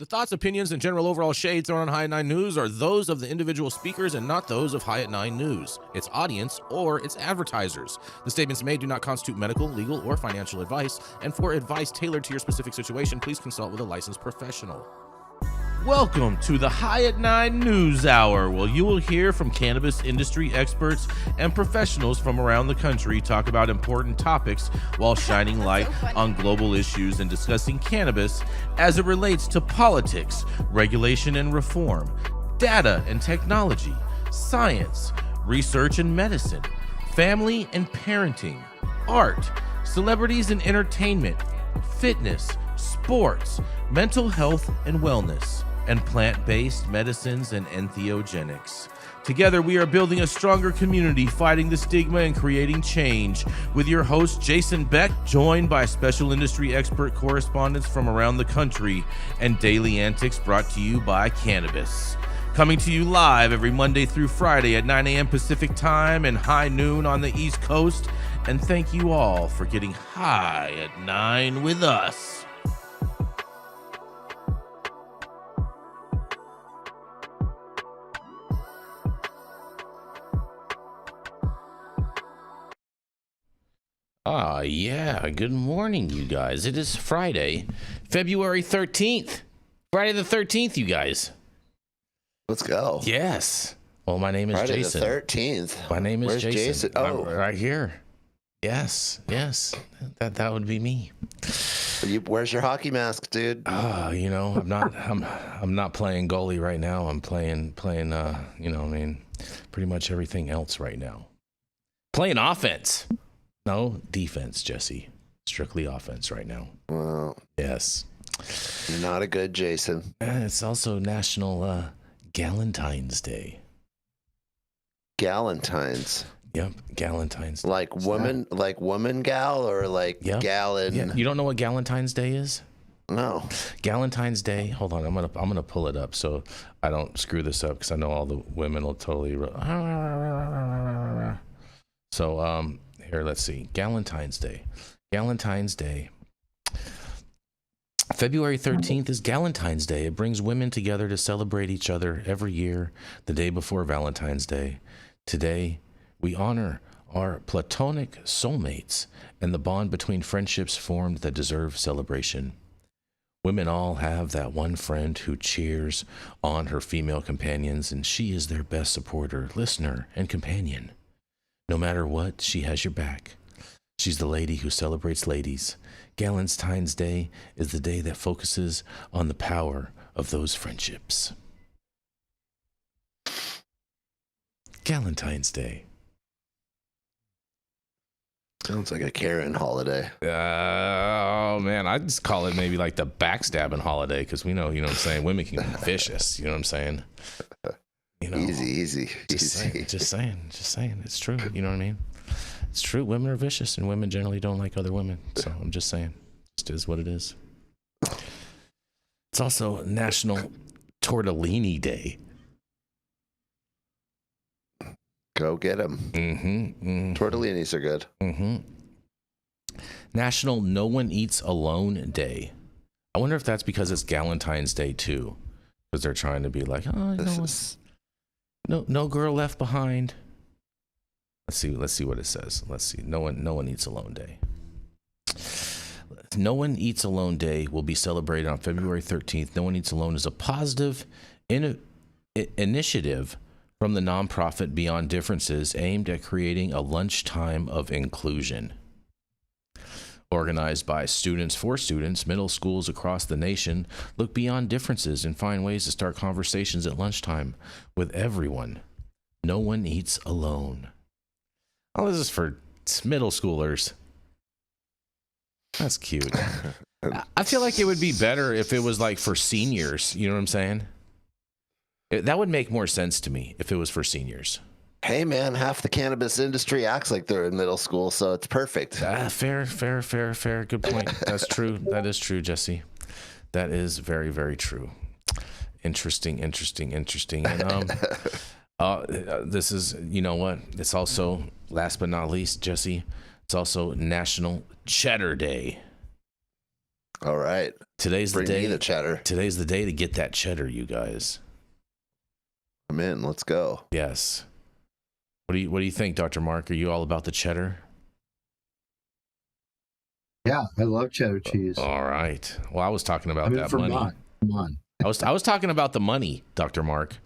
thoughts, opinions, and general overall shade thrown on High at 9 News are those of the individual speakers and not those of High at 9 News, its audience, or its advertisers. The statements made do not constitute medical, legal, or financial advice, and for advice tailored to your specific situation, please consult with a licensed professional. Welcome to the High at 9 News Hour, where you will hear from cannabis industry experts and professionals from around the country talk about important topics while shining light on global issues and discussing cannabis as it relates to politics, regulation and reform, data and technology, science, research and medicine, family and parenting, art, celebrities and entertainment, fitness, sports, mental health and wellness, and plant-based medicines and entheogenics. Together, we are building a stronger community, fighting the stigma and creating change. With your host, Jason Beck, joined by special industry expert correspondents from around the country, and daily antics brought to you by cannabis. Coming to you live every Monday through Friday at 9 a.m. Pacific time and high noon on the East Coast. And thank you all for getting high at 9 with us. Yeah, good morning, you guys. It is Friday, February 13th. Friday the 13th, you guys. Let's go. Yes. Well, my name is Friday Jason. The 13th. My name is Where's Jason. Oh, right here. Yes. That would be me. Where's your hockey mask, dude? I'm not playing goalie right now. I'm playing, pretty much everything else right now. Playing offense. No defense, Jesse. Strictly offense right now. Well, yes. You're not a good Jason. It's also National Galentine's Day. Galentine's. Yep, Galentine's Day. Like woman gal or like gallon? Yeah. You don't know what Galentine's Day is? No. Galentine's Day. Hold on, I'm gonna pull it up so I don't screw this up because I know all the women will totally. So here, let's see. Galentine's Day. Galentine's Day. February 13th is Galentine's Day. It brings women together to celebrate each other every year, the day before Valentine's Day. Today, we honor our platonic soulmates and the bond between friendships formed that deserve celebration. Women all have that one friend who cheers on her female companions, and she is their best supporter, listener, and companion. No matter what, she has your back. She's the lady who celebrates ladies. Galentine's Day is the day that focuses on the power of those friendships. Galentine's Day. Sounds like a Karen holiday. Oh, man. I just call it maybe like the backstabbing holiday because we know, you know what I'm saying? Women can be vicious. You know what I'm saying? Easy. Just saying. It's true. You know what I mean? It's true. Women are vicious and women generally don't like other women. So I'm just saying. It is what it is. It's also National Tortellini Day. Go get them. Tortellinis are good. National No One Eats Alone Day. I wonder if that's because it's Galentine's Day too, because they're trying to be like, no girl left behind. Let's see what it says. Let's see. No one eats alone day. No One Eats Alone Day will be celebrated on February 13th. No One Eats Alone is a positive initiative from the nonprofit Beyond Differences aimed at creating a lunchtime of inclusion. Organized by students for students, middle schools across the nation look beyond differences and find ways to start conversations at lunchtime with everyone. No one eats alone. Oh, this is for middle schoolers. That's cute. I feel like it would be better if it was like for seniors. You know what I'm saying? That would make more sense to me if it was for seniors. Hey, man, half the cannabis industry acts like they're in middle school, so it's perfect. Fair. Good point. That's true. That is true, Jesse. That is very, very true. Interesting. And this is, you know what? It's also, last but not least, Jesse, it's also National Cheddar Day. All right. Today's the Bring day. me the cheddar. Today's the day to get that cheddar, you guys. I'm in. Let's go. Yes. What do you think, Dr. Mark? Are you all about the cheddar? Yeah, I love cheddar cheese. All right. Well, I was talking about I'm in that for money. Come on. I was talking about the money, Dr. Mark.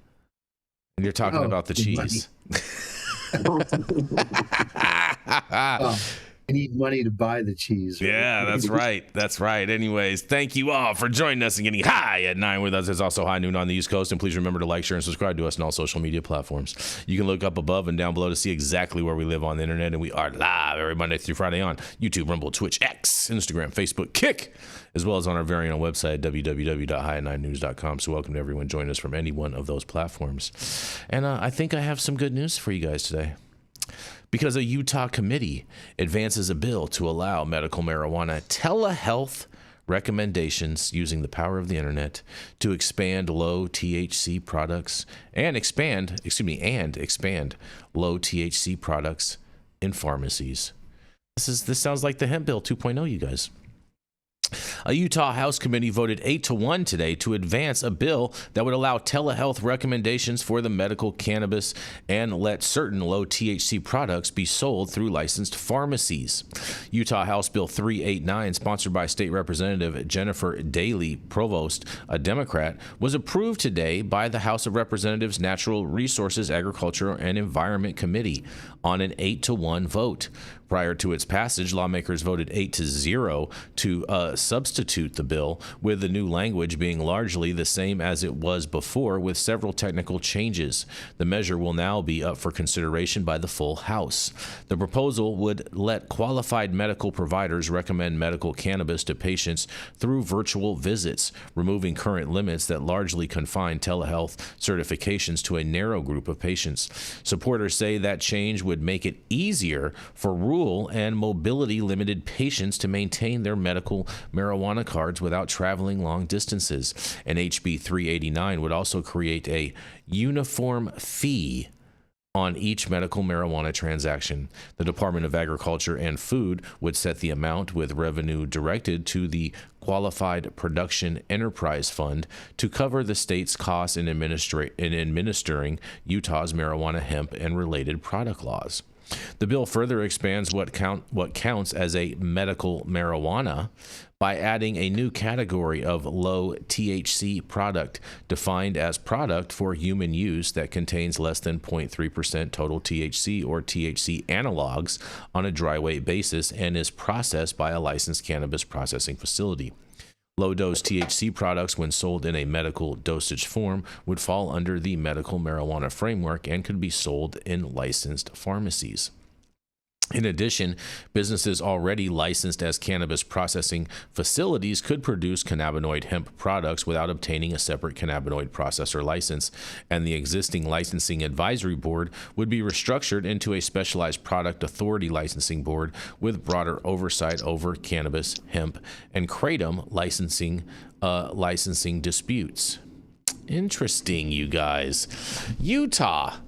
And you're talking about the cheese. I need money to buy the cheese. Right? Yeah, that's right. That's right. Anyways, thank you all for joining us and getting high at 9 with us. It's also high noon on the East Coast. And please remember to like, share, and subscribe to us on all social media platforms. You can look up above and down below to see exactly where we live on the internet. And we are live every Monday through Friday on YouTube, Rumble, Twitch, X, Instagram, Facebook, Kick, as well as on our very own website, www.high9news.com. So welcome to everyone joining us from any one of those platforms. And I think I have some good news for you guys today. Because a Utah committee advances a bill to allow medical marijuana telehealth recommendations using the power of the internet to expand low THC products and expand low THC products in pharmacies. This sounds like the hemp bill 2.0, you guys. A Utah House committee voted 8-1 today to advance a bill that would allow telehealth recommendations for the medical cannabis and let certain low THC products be sold through licensed pharmacies. Utah House Bill 389, sponsored by State Representative Jennifer Daly Provost, a Democrat, was approved today by the House of Representatives Natural Resources, Agriculture, and Environment Committee on an 8-1 vote. Prior to its passage, lawmakers voted 8-0 to substitute the bill, with the new language being largely the same as it was before, with several technical changes. The measure will now be up for consideration by the full House. The proposal would let qualified medical providers recommend medical cannabis to patients through virtual visits, removing current limits that largely confine telehealth certifications to a narrow group of patients. Supporters say that change would make it easier for rural and mobility limited patients to maintain their medical marijuana cards without traveling long distances. And HB 389 would also create a uniform fee on each medical marijuana transaction. The Department of Agriculture and Food would set the amount, with revenue directed to the Qualified Production Enterprise Fund to cover the state's costs in administering Utah's marijuana, hemp, and related product laws. The bill further expands what counts as a medical marijuana by adding a new category of low THC product, defined as product for human use that contains less than 0.3% total THC or THC analogs on a dry weight basis and is processed by a licensed cannabis processing facility. Low-dose THC products, when sold in a medical dosage form, would fall under the medical marijuana framework and could be sold in licensed pharmacies. In addition, businesses already licensed as cannabis processing facilities could produce cannabinoid hemp products without obtaining a separate cannabinoid processor license, and the existing licensing advisory board would be restructured into a specialized product authority licensing board with broader oversight over cannabis, hemp, and kratom licensing disputes. Interesting, you guys. Utah.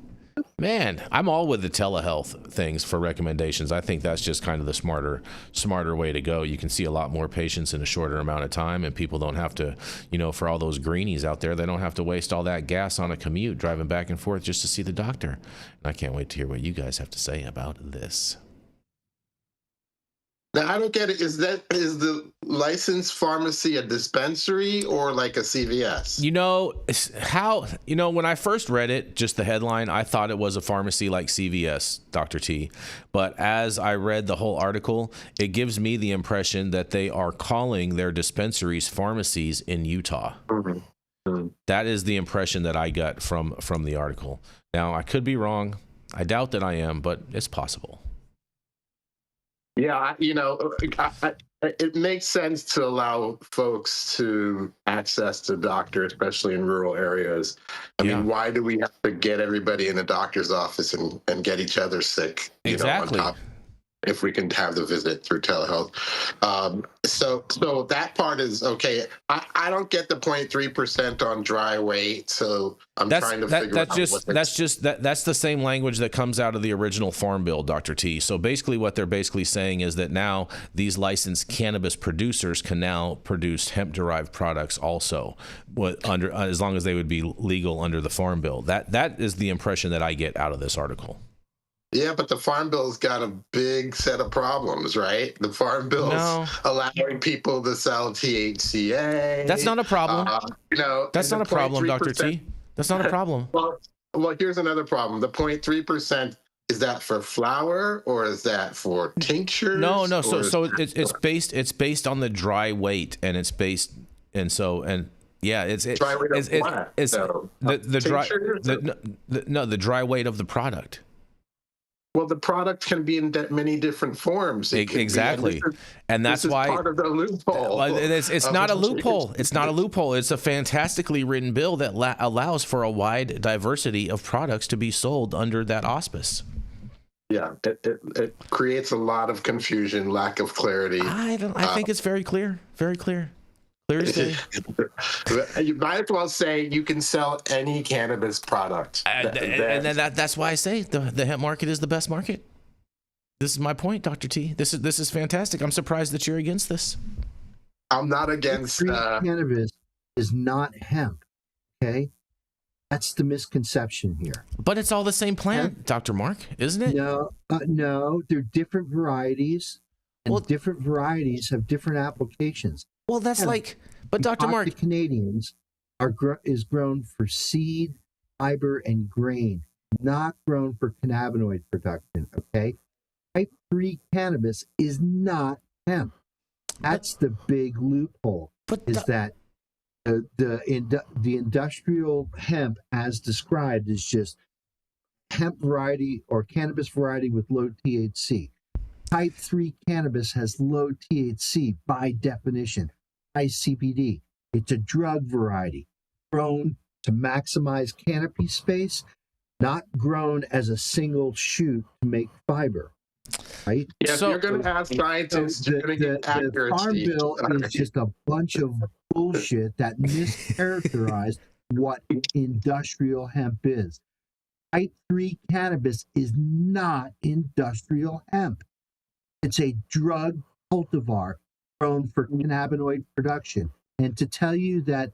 Man, I'm all with the telehealth things for recommendations. I think that's just kind of the smarter way to go. You can see a lot more patients in a shorter amount of time, and people don't have to, for all those greenies out there, they don't have to waste all that gas on a commute driving back and forth just to see the doctor. And I can't wait to hear what you guys have to say about this. Now, I don't get it. Is the licensed pharmacy a dispensary or like a CVS? When I first read it, just the headline, I thought it was a pharmacy like CVS, Dr. T. But as I read the whole article, it gives me the impression that they are calling their dispensaries pharmacies in Utah. Mm-hmm. Mm-hmm. That is the impression that I got from the article. Now, I could be wrong. I doubt that I am, but it's possible. Yeah, it makes sense to allow folks to access the doctor, especially in rural areas. I mean, why do we have to get everybody in a doctor's office and get each other sick? Exactly. if we can have the visit through telehealth. So that part is okay. I don't get the 0.3% on dry weight, so I'm trying to figure out that's the same language that comes out of the original Farm Bill, Dr. T. So basically what they're basically saying is that now these licensed cannabis producers can now produce hemp-derived products also, as long as they would be legal under the Farm Bill. That is the impression that I get out of this article. Yeah, but the Farm Bill's got a big set of problems, right? The Farm Bill's allowing people to sell THCA. That's not a problem. That's not a problem, Dr. T. That's not a problem. Well, here's another problem. The 0.3%, is that for flour or is that for tinctures? No. So it's based on the dry weight, and it's based it's dry weight of what? The dry weight of the product. Well, the product can be in many different forms. Exactly. And that's why part of the loophole. It's not a loophole. It's not a loophole. It's a fantastically written bill that allows for a wide diversity of products to be sold under that auspice. Yeah, it creates a lot of confusion, lack of clarity. I think it's very clear. Very clear. Clear as day. You might as well say you can sell any cannabis product. That's why I say the hemp market is the best market. This is my point, Dr. T. This is fantastic. I'm surprised that you're against this. I'm not against cannabis is not hemp. Okay, that's the misconception here. But it's all the same plant, Dr. Mark, isn't it? No, they're different varieties, and different varieties have different applications. Well, that's but Dr. Mark, the Canadians is grown for seed, fiber, and grain, not grown for cannabinoid production. Okay, type 3 cannabis is not hemp. That's the big loophole. That the industrial hemp, as described, is just hemp variety or cannabis variety with low THC. Type 3 cannabis has low THC by definition, high CBD. It's a drug variety grown to maximize canopy space, not grown as a single shoot to make fiber. Right? Yeah, so, you're going to have scientists. You're going to get accuracy. The Farm Bill is just a bunch of bullshit that mischaracterized what industrial hemp is. Type 3 cannabis is not industrial hemp. It's a drug cultivar grown for cannabinoid production. And to tell you that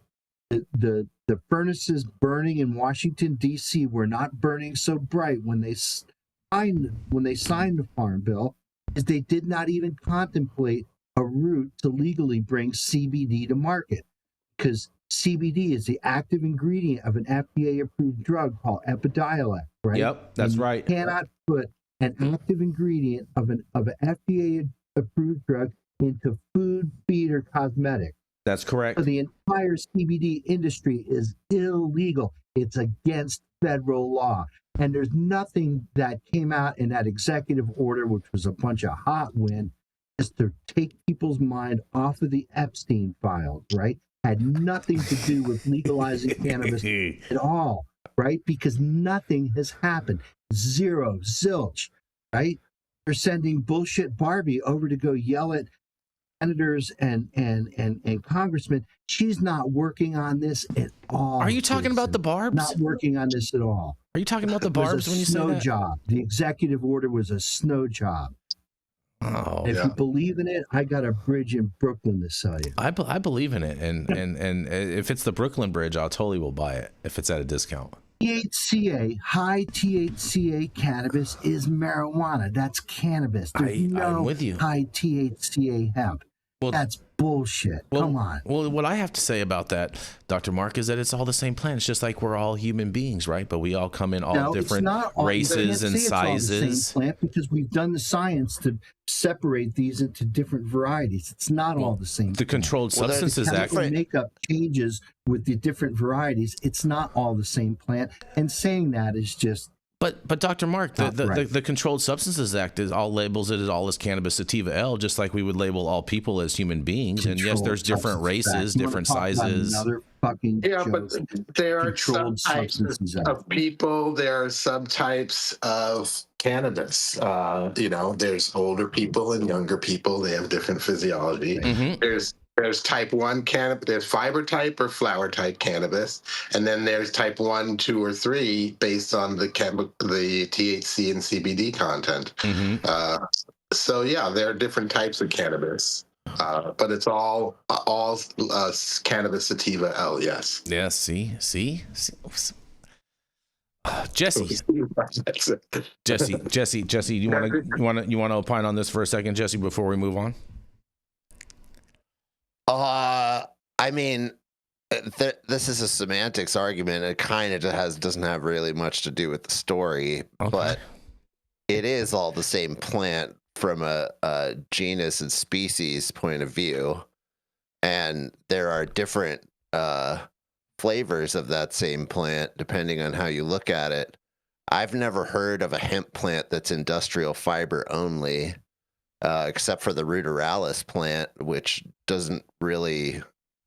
the furnaces burning in Washington, D.C. were not burning so bright when they signed the Farm Bill is they did not even contemplate a route to legally bring CBD to market, because CBD is the active ingredient of an FDA-approved drug called Epidiolex, right? Yep, that's right. You cannot put an active ingredient of an FDA-approved drug into food, feed, or cosmetic. That's correct. So the entire CBD industry is illegal. It's against federal law. And there's nothing that came out in that executive order, which was a bunch of hot wind, just to take people's mind off of the Epstein files, right? Had nothing to do with legalizing cannabis at all, right? Because nothing has happened. Zero, zilch, right? They're sending bullshit Barbie over to go yell at senators and congressmen. She's not working on this at all. Are you talking about the Barbs? Not working on this at all. Are you talking about the Barbs when you say that? Snow job. The executive order was a snow job. Oh, if you believe in it, I got a bridge in Brooklyn to sell you. I believe in it, and if it's the Brooklyn Bridge, I totally will buy it if it's at a discount. THCA, high THCA cannabis is marijuana. That's cannabis. There's I'm with you. High THCA hemp. Well, that's bullshit. Come on. Well, what I have to say about that, Dr. Mark, is that it's all the same plant. It's just like we're all human beings, right? But we all come in all different races and sizes. It's all the same plant because we've done the science to separate these into different varieties. It's not all the same. The Controlled Substances Act. Makeup changes with the different varieties. It's not all the same plant. And saying that is just. But Dr. Mark, the Controlled Substances Act labels it as cannabis sativa L, just like we would label all people as human beings. And yes, there's different races, different sizes. But there are subtypes of people. There are subtypes of cannabis. There's older people and younger people. They have different physiology. There's type 1 cannabis, there's fiber type or flower type cannabis, and then there's type 1, 2, or 3 based on the THC and CBD content. So yeah, there are different types of cannabis, but it's all cannabis sativa L. Yes. Yeah. See. Jesse, you want to opine on this for a second, Jesse, before we move on? I mean, this is a semantics argument. It kind of doesn't have really much to do with the story, but it is all the same plant from a genus and species point of view, and there are different flavors of that same plant depending on how you look at it. I've never heard of a hemp plant that's industrial fiber only, except for the ruderalis plant, which doesn't really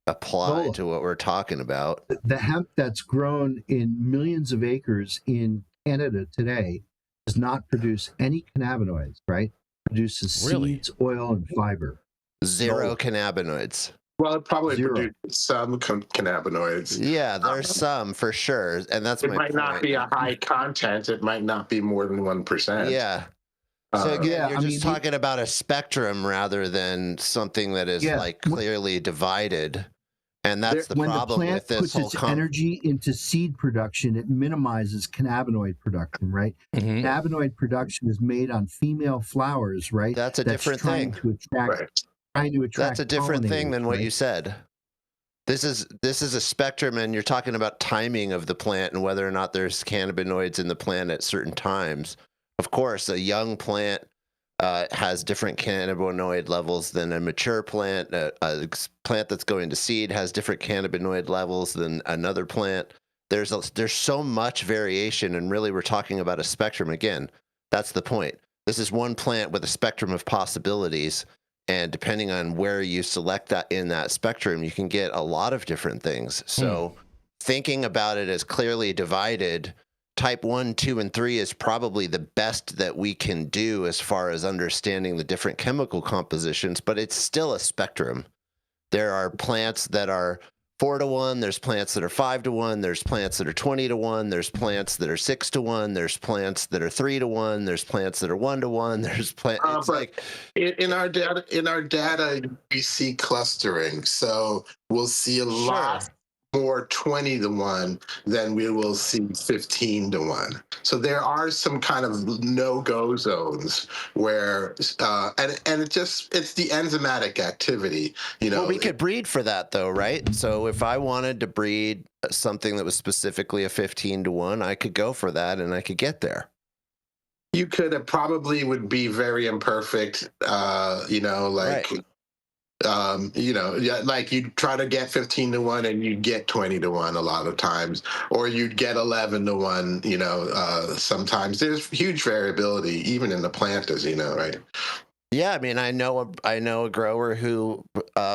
apply to what we're talking about. The hemp that's grown in millions of acres in Canada today does not produce any cannabinoids, right? Produces seeds, oil, and fiber. Zero cannabinoids. Well, it probably produces some cannabinoids. Yeah, there's some for sure, and that's my point. It might not be a high content. It might not be more than 1%. Yeah. So again, you're just talking about a spectrum rather than something that is clearly divided, and that's the problem with this whole. When the plant puts its energy into seed production, it minimizes cannabinoid production, right? Cannabinoid production is made on female flowers, right? That's a different thing. Trying to attract. That's a different thing than what you said. This is a spectrum, and you're talking about timing of the plant and whether or not there's cannabinoids in the plant at certain times. Of course, a young plant has different cannabinoid levels than a mature plant. A plant that's going to seed has different cannabinoid levels than another plant. There's so much variation, and really we're talking about a spectrum. Again, that's the point. This is one plant with a spectrum of possibilities, and depending on where you select that in that spectrum, you can get a lot of different things. So thinking about it as clearly divided, type 1, 2, and 3 is probably the best that we can do as far as understanding the different chemical compositions, but it's still a spectrum. There are plants that are 4-to-1, there's plants that are 5-to-1, there's plants that are 20-to-1, there's plants that are 6-to-1, there's plants that are 3-to-1, there's plants that are 1-to-1, there's plants in our data we see clustering, so we'll see a lot more 20-to-1 than we will see 15-to-1. So there are some kind of no-go zones where, and it's the enzymatic activity, Well, we could breed for that though, right? So if I wanted to breed something that was specifically a 15-to-1, I could go for that and I could get there. You could, it probably would be very imperfect, like you'd try to get 15-to-1 and you'd get 20-to-1 a lot of times, or you'd get 11-to-1, sometimes. There's huge variability even in the plant, as you know, right? Yeah, I mean, I know a grower who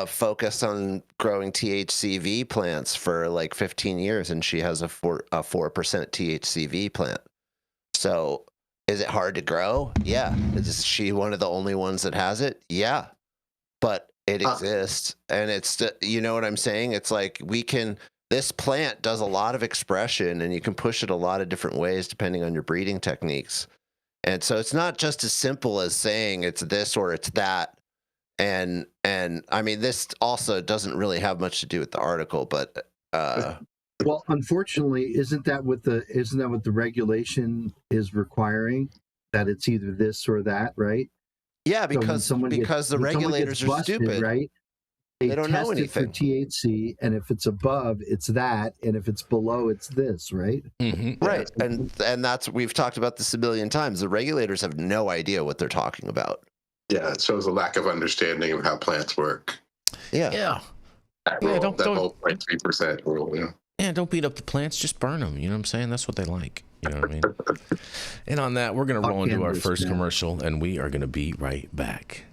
focused on growing THCV plants for like 15 years, and she has a 4% THCV plant. So is it hard to grow? Yeah. Is she one of the only ones that has it? Yeah. But it exists, and it's, you know what I'm saying? It's like this plant does a lot of expression, and you can push it a lot of different ways depending on your breeding techniques. And so it's not just as simple as saying it's this or it's that. And I mean, this also doesn't really have much to do with the article, but well, unfortunately, isn't that what the regulation is requiring? That it's either this or that, right? Yeah, because the regulators are stupid, right? They don't know anything. For THC, and if it's above, it's that, and if it's below, it's this, right? Right, and we've talked about this a million times. The regulators have no idea what they're talking about. Yeah, it shows a lack of understanding of how plants work. Yeah. That whole 0.3% rule. Yeah, don't beat up the plants, just burn them. You know what I'm saying? That's what they like. You know what I mean? And on that, we're going to roll into our first commercial, and we are going to be right back.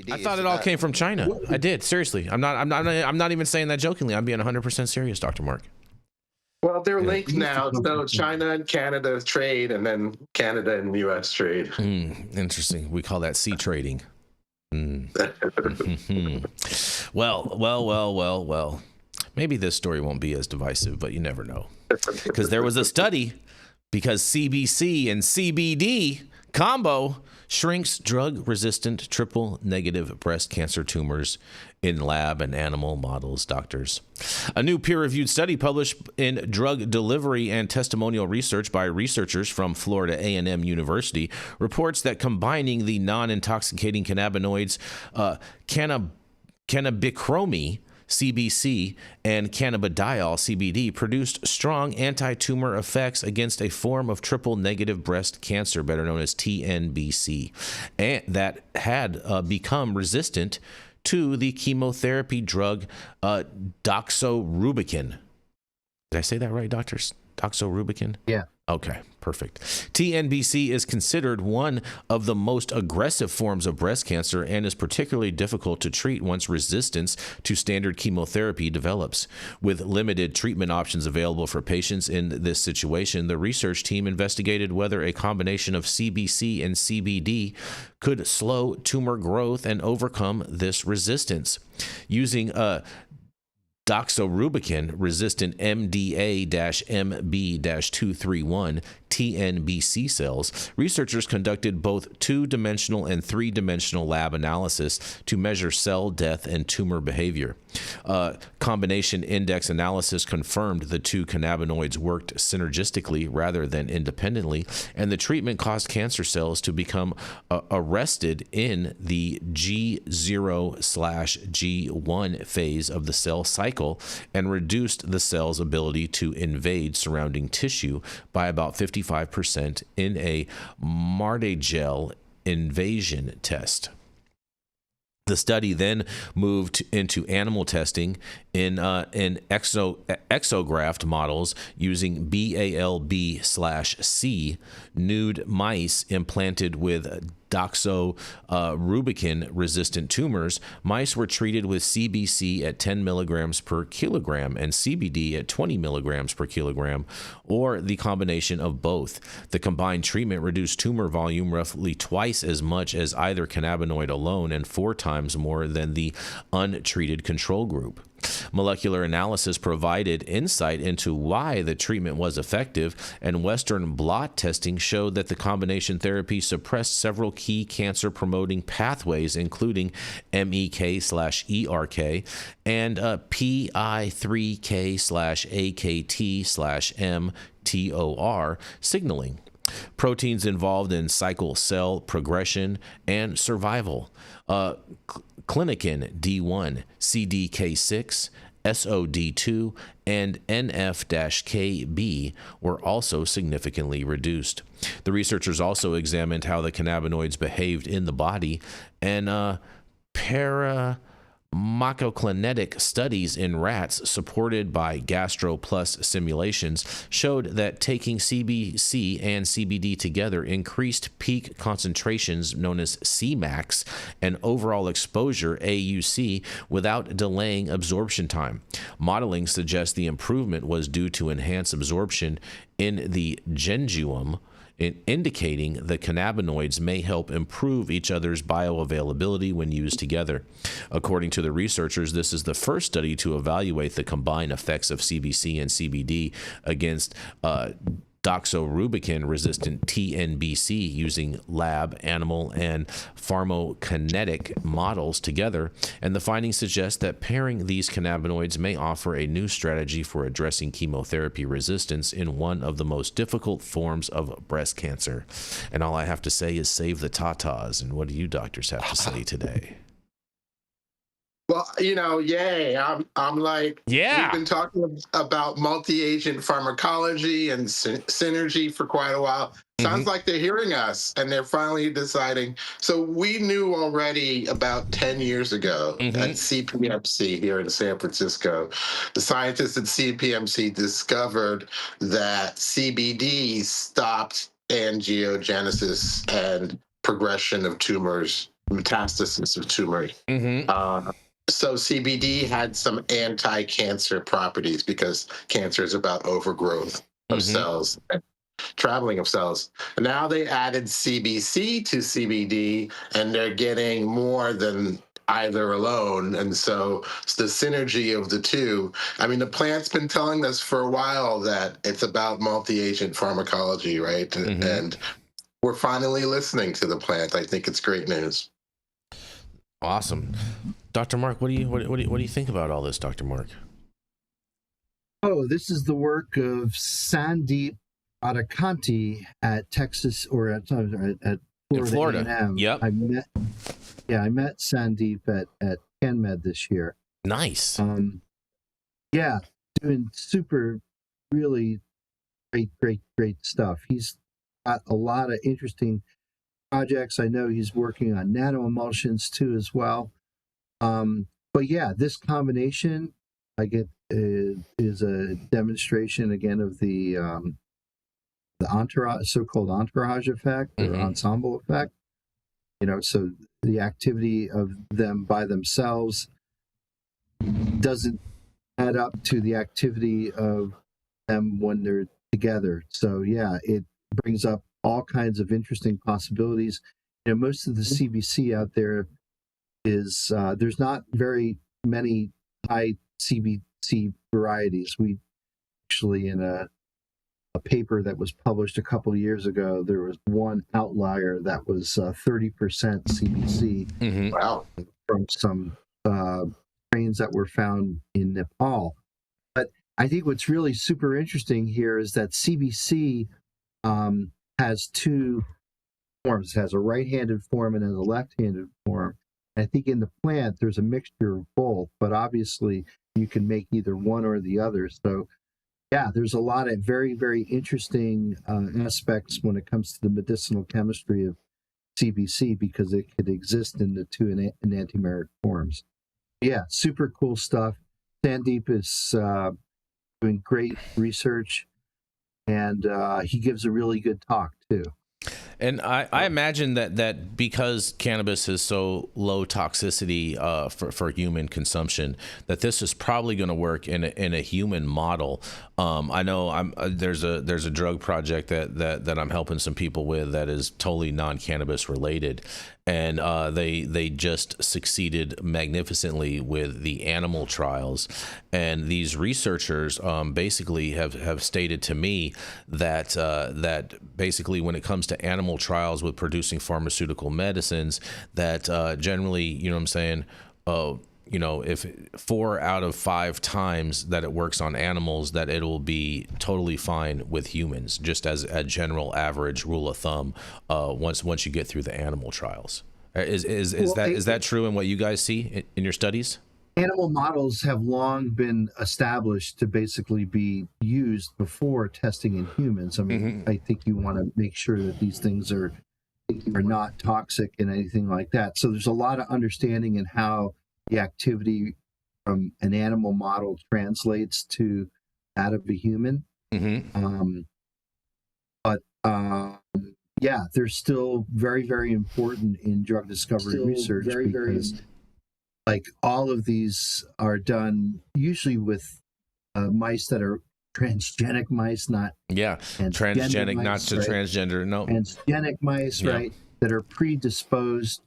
CBD. I thought it all came from China. I did, seriously. I'm not even saying that jokingly. I'm being 100% serious, Dr. Mark. Well, they're linked now. So China and Canada trade, and then Canada and U.S. trade. Interesting. We call that sea trading. Well. Maybe this story won't be as divisive, but you never know. Because there was a study, because CBC and CBD combo shrinks drug-resistant triple-negative breast cancer tumors in lab and animal models, doctors. A new peer-reviewed study published in Drug Delivery and Testimonial Research by researchers from Florida A&M University reports that combining the non-intoxicating cannabinoids cannabichrome, CBC, and cannabidiol, CBD, produced strong anti-tumor effects against a form of triple-negative breast cancer, better known as TNBC, and that had become resistant to the chemotherapy drug doxorubicin. Did I say that right, doctors? Doxorubicin? Yeah. Okay, perfect. TNBC is considered one of the most aggressive forms of breast cancer and is particularly difficult to treat once resistance to standard chemotherapy develops. With limited treatment options available for patients in this situation, the research team investigated whether a combination of CBC and CBD could slow tumor growth and overcome this resistance. Using doxorubicin resistant MDA-MB-231 TNBC cells, researchers conducted both two-dimensional and three-dimensional lab analysis to measure cell death and tumor behavior. Combination index analysis confirmed the two cannabinoids worked synergistically rather than independently, and the treatment caused cancer cells to become arrested in the G0/G1 phase of the cell cycle and reduced the cell's ability to invade surrounding tissue by about 55% in a Marde-Gel invasion test. The study then moved into animal testing in exograft models using BALB/C nude mice implanted with doxorubicin-resistant tumors. Mice were treated with CBC at 10 milligrams per kilogram and CBD at 20 milligrams per kilogram, or the combination of both. The combined treatment reduced tumor volume roughly twice as much as either cannabinoid alone and 4 times more than the untreated control group. Molecular analysis provided insight into why the treatment was effective, and Western blot testing showed that the combination therapy suppressed several key cancer-promoting pathways, including MEK/ERK and PI3K/AKT/mTOR signaling, proteins involved in cycle cell progression and survival. Clinician D1, CDK6, SOD2, and NF-KB were also significantly reduced. The researchers also examined how the cannabinoids behaved in the body, and pharmacoclinetic studies in rats supported by GastroPlus simulations showed that taking CBC and CBD together increased peak concentrations known as Cmax and overall exposure AUC without delaying absorption time. Modeling suggests the improvement was due to enhanced absorption in the gingium, indicating the cannabinoids may help improve each other's bioavailability when used together. According to the researchers, this is the first study to evaluate the combined effects of CBC and CBD against doxorubicin-resistant TNBC using lab, animal, and pharmacokinetic models together, and the findings suggest that pairing these cannabinoids may offer a new strategy for addressing chemotherapy resistance in one of the most difficult forms of breast cancer. And all I have to say is save the tatas. And what do you doctors have to say today? Well, yay. I'm like, yeah. We've been talking about multi-agent pharmacology and synergy for quite a while. Sounds like they're hearing us and they're finally deciding. So we knew already about 10 years ago at CPMC here in San Francisco, the scientists at CPMC discovered that CBD stopped angiogenesis and progression of tumors metastasis of tumor. So CBD had some anti-cancer properties because cancer is about overgrowth of cells, traveling of cells. Now they added CBC to CBD, and they're getting more than either alone. And so it's the synergy of the two. I mean, the plant's been telling us for a while that it's about multi-agent pharmacology, right? And we're finally listening to the plant. I think it's great news. Awesome. Dr. Mark, what do you think about all this, Dr. Mark? Oh, this is the work of Sandeep Adakanti at Texas or at Florida. A&M. Yep. I met Sandeep at CanMed this year. Nice. Yeah, doing super, really great stuff. He's got a lot of interesting projects. I know he's working on nanoemulsions too as well. But yeah, this combination, I get, is a demonstration again of the entourage, so-called entourage effect or ensemble effect. You know, so the activity of them by themselves doesn't add up to the activity of them when they're together. So yeah, it brings up all kinds of interesting possibilities. You know, most of the CBC out there is there's not very many high CBC varieties. We actually, in a paper that was published a couple of years ago, there was one outlier that was 30% CBC. Wow. From some strains that were found in Nepal. But I think what's really super interesting here is that CBC has two forms. It has a right-handed form and has a left-handed form. I think in the plant, there's a mixture of both, but obviously you can make either one or the other. So yeah, there's a lot of very, very interesting aspects when it comes to the medicinal chemistry of CBC because it could exist in the two enantiomeric forms. Yeah, super cool stuff. Sandeep is doing great research, and he gives a really good talk too. And I imagine that because cannabis is so low toxicity for human consumption, that this is probably going to work in a human model. I know there's a drug project that I'm helping some people with that is totally non-cannabis related, and they just succeeded magnificently with the animal trials. And these researchers basically have stated to me that basically when it comes to animal trials with producing pharmaceutical medicines, that generally, you know what I'm saying, you know, if 4 out of 5 times that it works on animals, that it'll be totally fine with humans, just as a general average rule of thumb, once you get through the animal trials. Is that true in what you guys see in your studies? Animal models have long been established to basically be used before testing in humans. I mean, I think you want to make sure that these things are not toxic and anything like that. So there's a lot of understanding in how the activity from an animal model translates to that of a human. Yeah, they're still very, very important in drug discovery research because like all of these are done usually with mice that are transgenic mice, not transgenic, mice, not to right? Transgender, no, transgenic mice, right, that are predisposed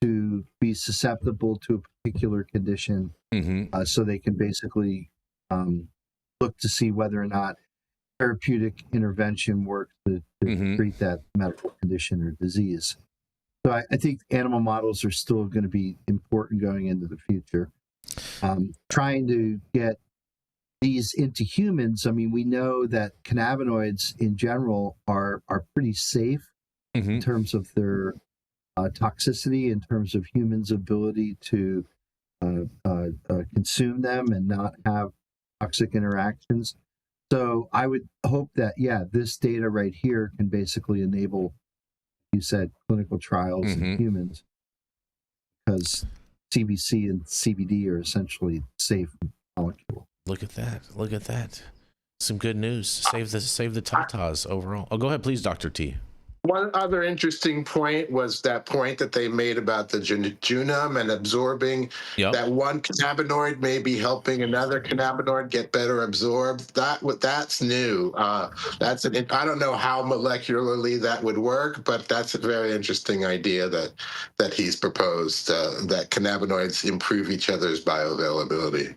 to be susceptible to a particular condition, so they can basically look to see whether or not therapeutic intervention works to treat that medical condition or disease. So I think animal models are still going to be important going into the future. Trying to get these into humans, I mean, we know that cannabinoids in general are pretty safe in terms of their toxicity, in terms of humans' ability to consume them and not have toxic interactions. So I would hope that, this data right here can basically enable, you said, clinical trials in humans, because CBC and CBD are essentially safe molecules. Look at that. Some good news. Save the tatas overall. Oh, go ahead, please, Dr. T. One other interesting point was that point that they made about the junum and absorbing, Yep. that one cannabinoid may be helping another cannabinoid get better absorbed. That's new. I don't know how molecularly that would work, but that's a very interesting idea that he's proposed, that cannabinoids improve each other's bioavailability.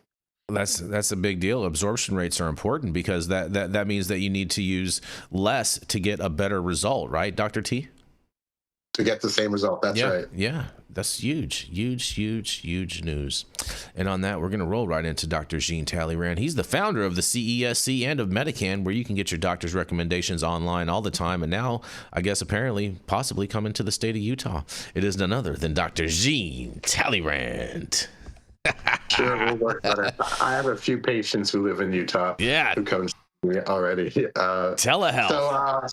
That's a big deal. Absorption rates are important because that means that you need to use less to get a better result, right, Dr. T? To get the same result. That's right. Yeah, that's huge news. And on that, we're going to roll right into Dr. Jean Talleyrand. He's the founder of the CESC and of Medican, where you can get your doctor's recommendations online all the time. And now, I guess, apparently, possibly coming to the state of Utah. It is none other than Dr. Jean Talleyrand. Sure, we'll work on it. I have a few patients who live in Utah. Yeah. Who come already. Telehealth. So,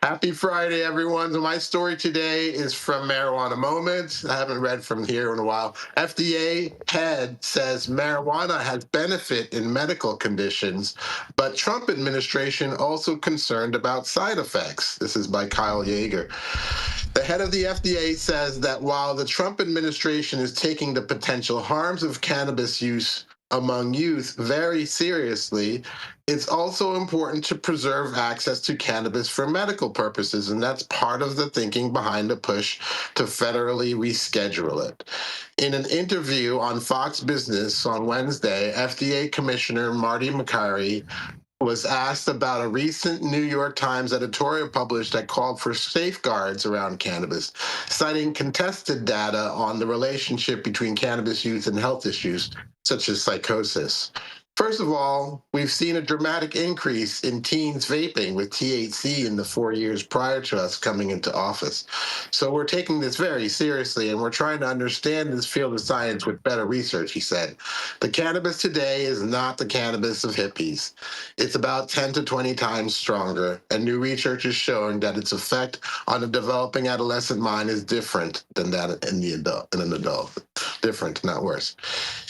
happy Friday, everyone. So my story today is from Marijuana Moment. I haven't read from here in a while. FDA head says marijuana has benefit in medical conditions, but Trump administration also concerned about side effects. This is by Kyle Yeager. The head of the FDA says that while the Trump administration is taking the potential harms of cannabis use among youth very seriously, it's also important to preserve access to cannabis for medical purposes, and that's part of the thinking behind the push to federally reschedule it. In an interview on Fox Business on Wednesday, FDA Commissioner Marty McCary was asked about a recent New York Times editorial published that called for safeguards around cannabis, citing contested data on the relationship between cannabis use and health issues, such as psychosis. First of all, we've seen a dramatic increase in teens vaping with THC in the 4 years prior to us coming into office. So we're taking this very seriously, and we're trying to understand this field of science with better research, he said. The cannabis today is not the cannabis of hippies. It's about 10 to 20 times stronger, and new research is showing that its effect on a developing adolescent mind is different than that in an adult. Different, not worse.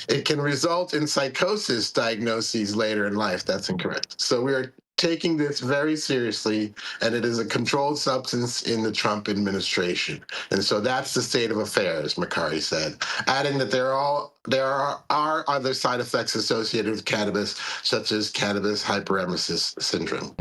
It can result in psychosis diagnoses later in life. That's incorrect. So we are taking this very seriously, and it is a controlled substance in the Trump administration. And so that's the state of affairs, McCarty said, adding that there are other side effects associated with cannabis, such as cannabis hyperemesis syndrome.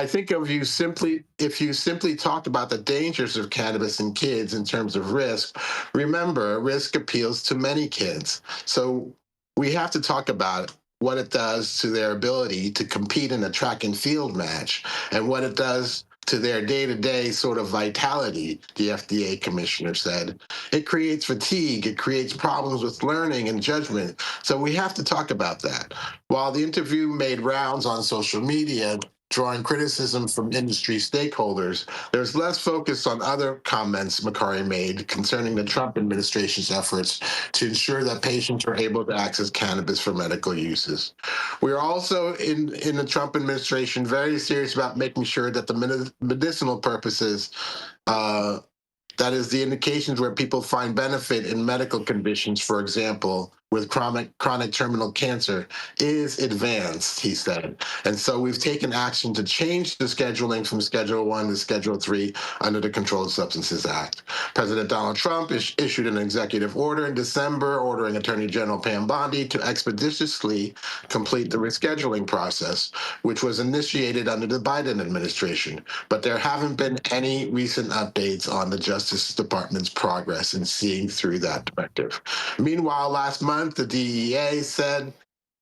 If you simply talked about the dangers of cannabis in kids in terms of risk, remember, risk appeals to many kids. So we have to talk about what it does to their ability to compete in a track and field match and what it does to their day-to-day sort of vitality, the FDA commissioner said. It creates fatigue, it creates problems with learning and judgment. So we have to talk about that. While the interview made rounds on social media, drawing criticism from industry stakeholders, there's less focus on other comments McCarty made concerning the Trump administration's efforts to ensure that patients are able to access cannabis for medical uses. We are also, in the Trump administration, very serious about making sure that the medicinal purposes, that is, the indications where people find benefit in medical conditions, for example, with chronic terminal cancer, is advanced, he said. And so we've taken action to change the scheduling from Schedule 1 to Schedule 3 under the Controlled Substances Act. President Donald Trump issued an executive order in December ordering Attorney General Pam Bondi to expeditiously complete the rescheduling process, which was initiated under the Biden administration. But there haven't been any recent updates on the Justice Department's progress in seeing through that directive. Meanwhile, last month, the DEA said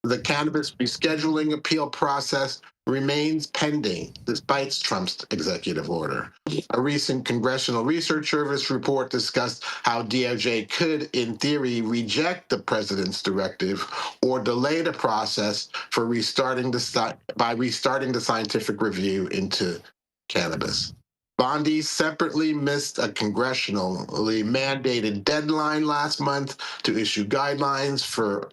the cannabis rescheduling appeal process remains pending despite Trump's executive order. A recent Congressional Research Service report discussed how DOJ could, in theory, reject the president's directive or delay the process for restarting the scientific review into cannabis. Bondi separately missed a congressionally mandated deadline last month to issue guidelines for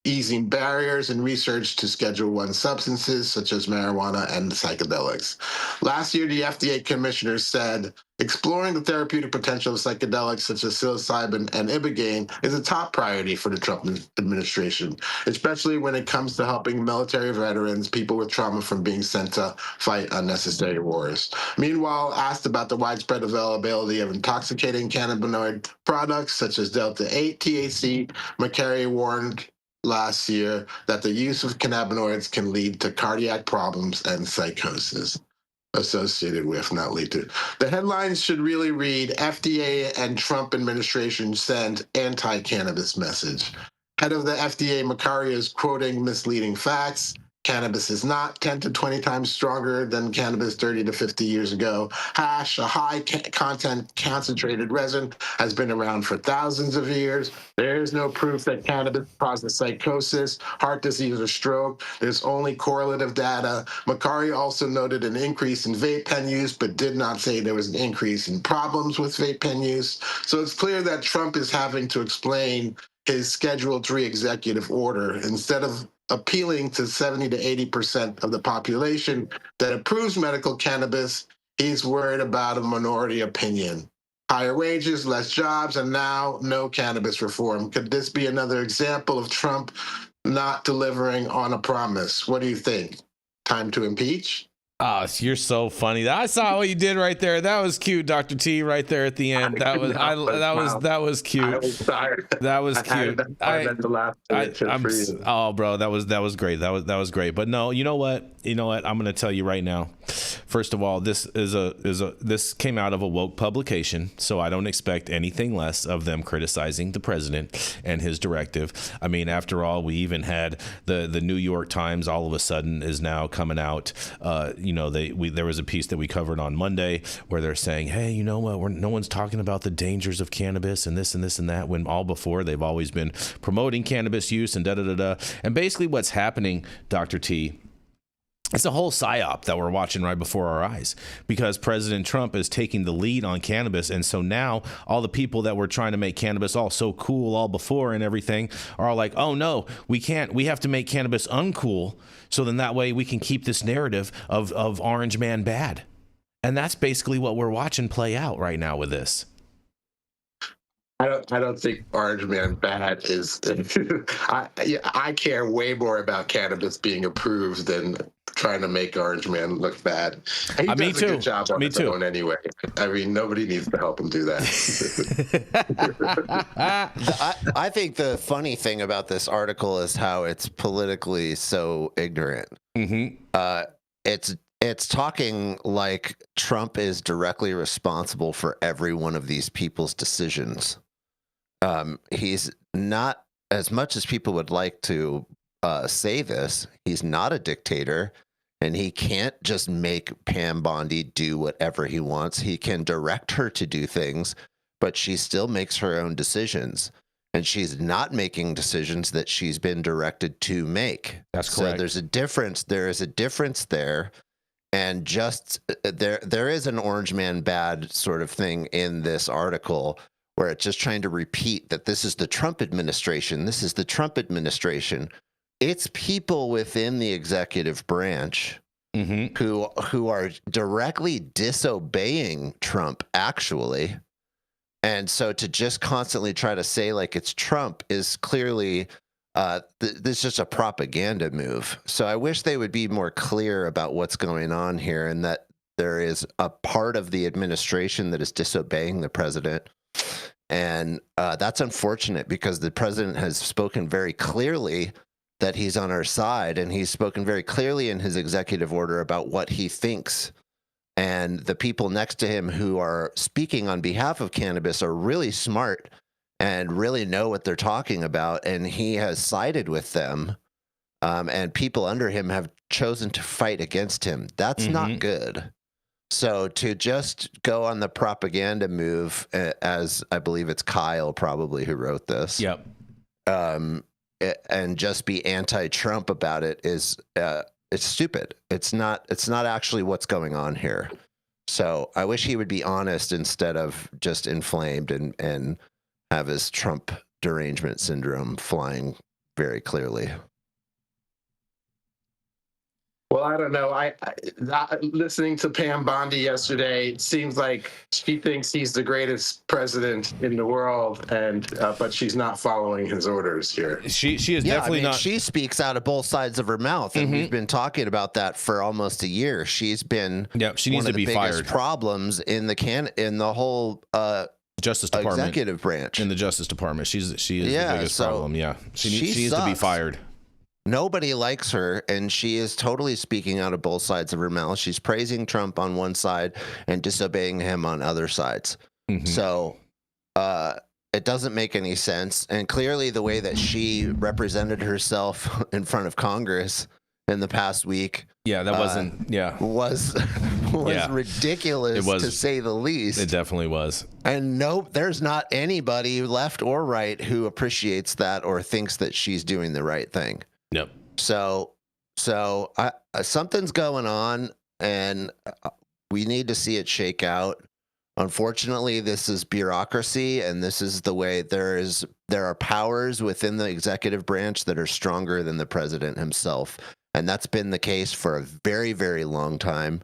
easing barriers in research to Schedule 1 substances such as marijuana and psychedelics. Last year, the FDA commissioner said Exploring the therapeutic potential of psychedelics such as psilocybin and ibogaine is a top priority for the Trump administration, especially when it comes to helping military veterans, people with trauma from being sent to fight unnecessary wars. Meanwhile, asked about the widespread availability of intoxicating cannabinoid products such as Delta-8 THC, McCary warned last year that the use of cannabinoids can lead to cardiac problems and psychosis. Associated with, not lead to. The headlines should really read, FDA and Trump administration send anti-cannabis message. Head of the FDA, Makari, is quoting misleading facts. Cannabis is not 10 to 20 times stronger than cannabis 30 to 50 years ago. Hash, a high-content concentrated resin, has been around for thousands of years. There is no proof that cannabis causes psychosis, heart disease, or stroke. There's only correlative data. Makari also noted an increase in vape pen use, but did not say there was an increase in problems with vape pen use. So it's clear that Trump is having to explain his Schedule III executive order instead of appealing to 70 to 80% of the population that approves medical cannabis. He's worried about a minority opinion. Higher wages, less jobs, and now no cannabis reform. Could this be another example of Trump not delivering on a promise? What do you think? Time to impeach? Oh, you're so funny. I saw what you did right there. That was cute, Dr. T, right there at the end. That was cute. I was tired. That was cute. Oh, bro, that was great. That was great. But no, you know what? I'm going to tell you right now. First of all, this this came out of a woke publication, so I don't expect anything less of them criticizing the president and his directive. I mean, after all, we even had the New York Times all of a sudden is now coming out. There was a piece that we covered on Monday where they're saying, hey, you know what? No one's talking about the dangers of cannabis and this and this and that, when all before they've always been promoting cannabis use and da-da-da-da. And basically what's happening, Dr. T, it's a whole psyop that we're watching right before our eyes, because President Trump is taking the lead on cannabis. And so now all the people that were trying to make cannabis all so cool all before and everything are all like, oh, no, we can't. We have to make cannabis uncool. So then that way we can keep this narrative of Orange Man bad. And that's basically what we're watching play out right now with this. I don't think Orange Man bad is. I care way more about cannabis being approved than trying to make Orange Man look bad. He does me a too. good job on his own anyway. I mean, nobody needs to help him do that. I think the funny thing about this article is how it's politically so ignorant. Mm-hmm. It's talking like Trump is directly responsible for every one of these people's decisions. He's not, as much as people would like to say this, he's not a dictator, and he can't just make Pam Bondi do whatever he wants. He can direct her to do things, but she still makes her own decisions, and she's not making decisions that she's been directed to make. That's correct. So there's a difference. There is a difference there. And just there is an Orange Man bad sort of thing in this article where it's just trying to repeat that this is the Trump administration. This is the Trump administration. It's people within the executive branch who are directly disobeying Trump, actually. And so to just constantly try to say like it's Trump is clearly this is just a propaganda move. So I wish they would be more clear about what's going on here, and that there is a part of the administration that is disobeying the president. And that's unfortunate, because the president has spoken very clearly that he's on our side, and he's spoken very clearly in his executive order about what he thinks. And the people next to him who are speaking on behalf of cannabis are really smart and really know what they're talking about, and he has sided with them, and people under him have chosen to fight against him. That's not good. So to just go on the propaganda move, as I believe it's Kyle probably who wrote this, yep, and just be anti-Trump about it is it's stupid. It's not actually what's going on here. So I wish he would be honest instead of just inflamed and have his Trump derangement syndrome flying very clearly. Well, I don't know. Listening to Pam Bondi yesterday, it seems like she thinks he's the greatest president in the world, and but she's not following his orders here. She is definitely not. She speaks out of both sides of her mouth, and we've been talking about that for almost a year. She's been she needs to be fired. Problems in the whole Justice Department, executive branch, in the Justice Department. She is the biggest problem. Yeah, she needs to be fired. Nobody likes her, and she is totally speaking out of both sides of her mouth. She's praising Trump on one side and disobeying him on other sides. So it doesn't make any sense. And clearly the way that she represented herself in front of Congress in the past week was ridiculous, to say the least. It definitely was. And nope, there's not anybody left or right who appreciates that or thinks that she's doing the right thing. Yep. So something's going on, and we need to see it shake out. Unfortunately, this is bureaucracy, and this is the way there are powers within the executive branch that are stronger than the president himself. And that's been the case for a very, very long time.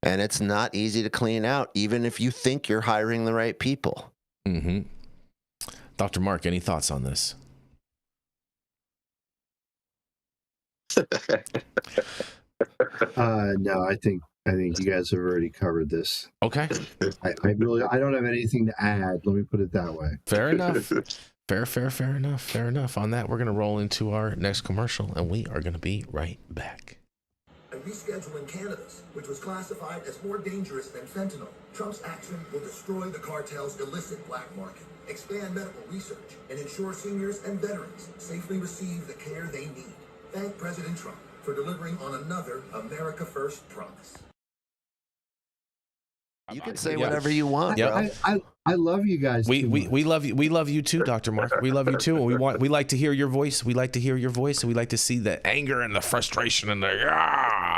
And it's not easy to clean out, even if you think you're hiring the right people. Dr. Mark, any thoughts on this? No, I think you guys have already covered this. Okay. I don't have anything to add. Let me put it that way. Fair enough. Fair enough. On that, we're going to roll into our next commercial, and we are going to be right back. Rescheduling cannabis, which was classified as more dangerous than fentanyl. Trump's action will destroy the cartel's illicit black market, expand medical research, and ensure seniors and veterans safely receive the care they need. Thank President Trump for delivering on another America First promise. You can say whatever you want, bro. I love you guys. We love you. We love you too, Dr. Mark. We love you too. And we like to hear your voice. We like to hear your voice, and we like to see the anger and the frustration and the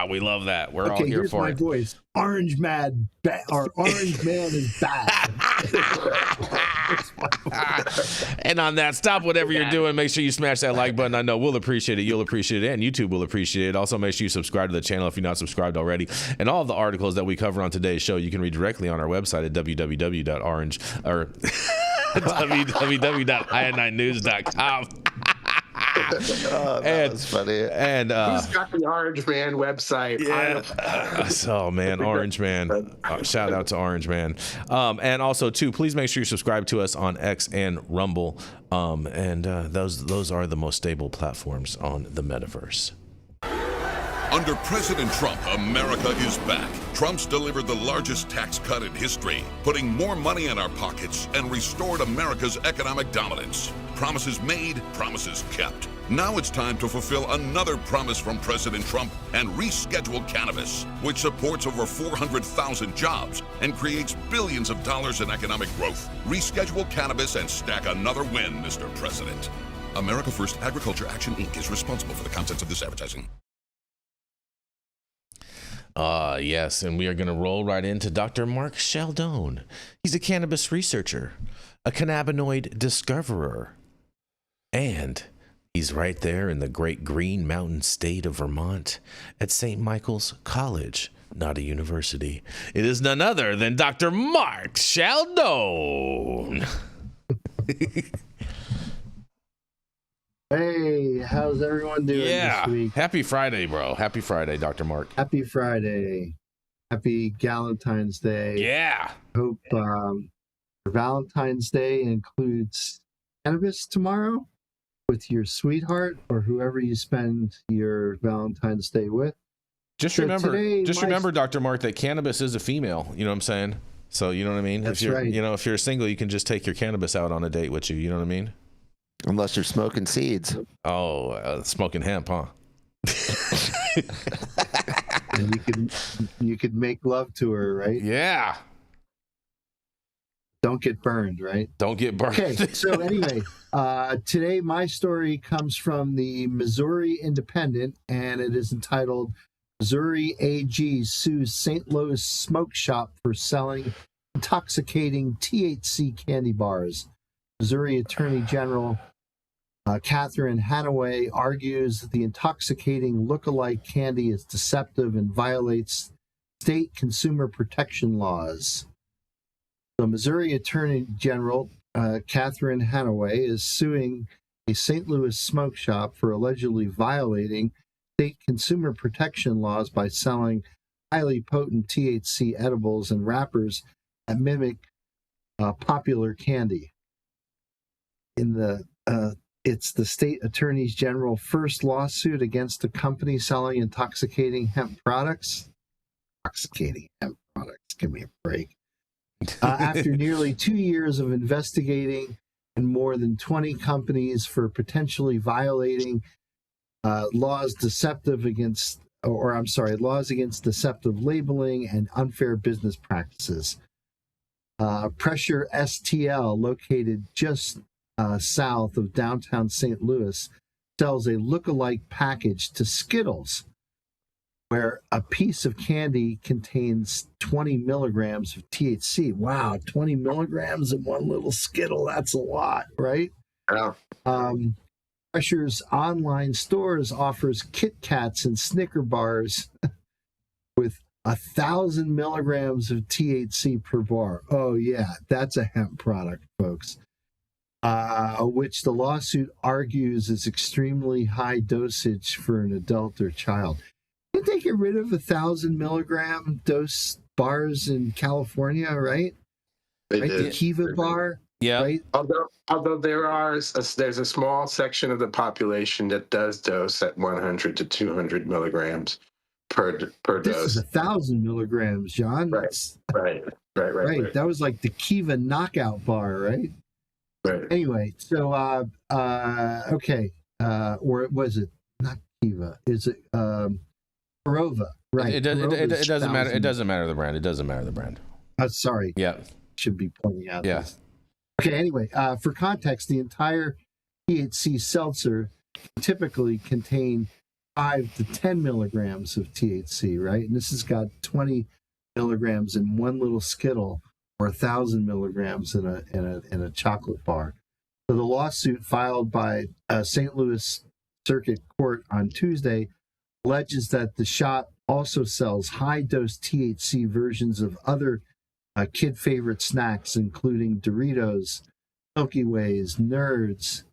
we love that. We're all here for it. Here's my voice. Orange Man is bad. And on that, stop whatever you're doing. Make sure you smash that like button. I know we'll appreciate it. You'll appreciate it. And YouTube will appreciate it. Also, make sure you subscribe to the channel if you're not subscribed already. And all of the articles that we cover on today's show, you can read directly on our website at www.iodine-news.com. That was funny. And who's got the Orange Man website? Yeah. Oh man, Orange Man. Shout out to Orange Man. And also too, please make sure you subscribe to us on X and Rumble. Those are the most stable platforms on the metaverse. Under President Trump, America is back. Trump's delivered the largest tax cut in history, putting more money in our pockets and restored America's economic dominance. Promises made, promises kept. Now it's time to fulfill another promise from President Trump and reschedule cannabis, which supports over 400,000 jobs and creates billions of dollars in economic growth. Reschedule cannabis and stack another win, Mr. President. America First Agriculture Action, Inc. is responsible for the contents of this advertising. Yes, and we are going to roll right into Dr. Mark Scialdone. He's a cannabis researcher, a cannabinoid discoverer, and he's right there in the great Green Mountain state of Vermont at St. Michael's College, not a university. It is none other than Dr. Mark Scialdone. Hey, how's everyone doing this week? Happy Friday, bro. Happy Friday, Dr. Mark. Happy Friday. Happy Galentine's Day. Yeah. Hope Valentine's Day includes cannabis tomorrow with your sweetheart or whoever you spend your Valentine's Day with. Just remember, Dr. Mark, that cannabis is a female. You know what I'm saying? So you know what I mean? That's if you're, right. If you're single, you can just take your cannabis out on a date with you. You know what I mean? Unless you're smoking seeds. Oh, smoking hemp, huh? And you could make love to her, right? Yeah. Don't get burned, right? Don't get burned. Okay, so anyway, today my story comes from the Missouri Independent, and it is entitled Missouri AG Sues St. Louis Smoke Shop for Selling Intoxicating THC Candy Bars. Missouri Attorney General Catherine Hanaway argues that the intoxicating look-alike candy is deceptive and violates state consumer protection laws. The Missouri Attorney General, Catherine Hanaway, is suing a St. Louis smoke shop for allegedly violating state consumer protection laws by selling highly potent THC edibles and wrappers that mimic popular candy. It's the state attorney general's first lawsuit against a company selling intoxicating hemp products. Intoxicating hemp products, give me a break. After nearly 2 years of investigating and more than 20 companies for potentially violating laws against deceptive labeling and unfair business practices. Pressure STL, located just south of downtown St. Louis, sells a look-alike package to Skittles, where a piece of candy contains 20 milligrams of THC. Wow, 20 milligrams in one little Skittle, that's a lot, right? Yeah. Pressure's online stores offers Kit Kats and Snicker bars with 1,000 milligrams of THC per bar. Oh yeah, that's a hemp product, folks. Which the lawsuit argues is extremely high dosage for an adult or child. Didn't they get rid of 1,000 milligram dose bars in California, right? They right? did. The Kiva bar. Yeah. Right? Although there's a small section of the population that does dose at 100 to 200 milligrams per This dose. is 1,000 milligrams, John. Right. That was like the Kiva knockout bar, right? Right. Anyway, so okay, or was it not Kiva? Is it Corova? Right. It doesn't matter. It doesn't matter the brand. It doesn't matter the brand. Sorry. Yeah. Should be pointing out. Yeah. This. Okay. Anyway, for context, the entire THC seltzer typically contain 5 to 10 milligrams of THC, right? And this has got 20 milligrams in one little Skittle, or 1,000 milligrams in a chocolate bar. So the lawsuit filed by St. Louis Circuit Court on Tuesday alleges that the shop also sells high-dose THC versions of other kid favorite snacks, including Doritos, Milky Ways, Nerds,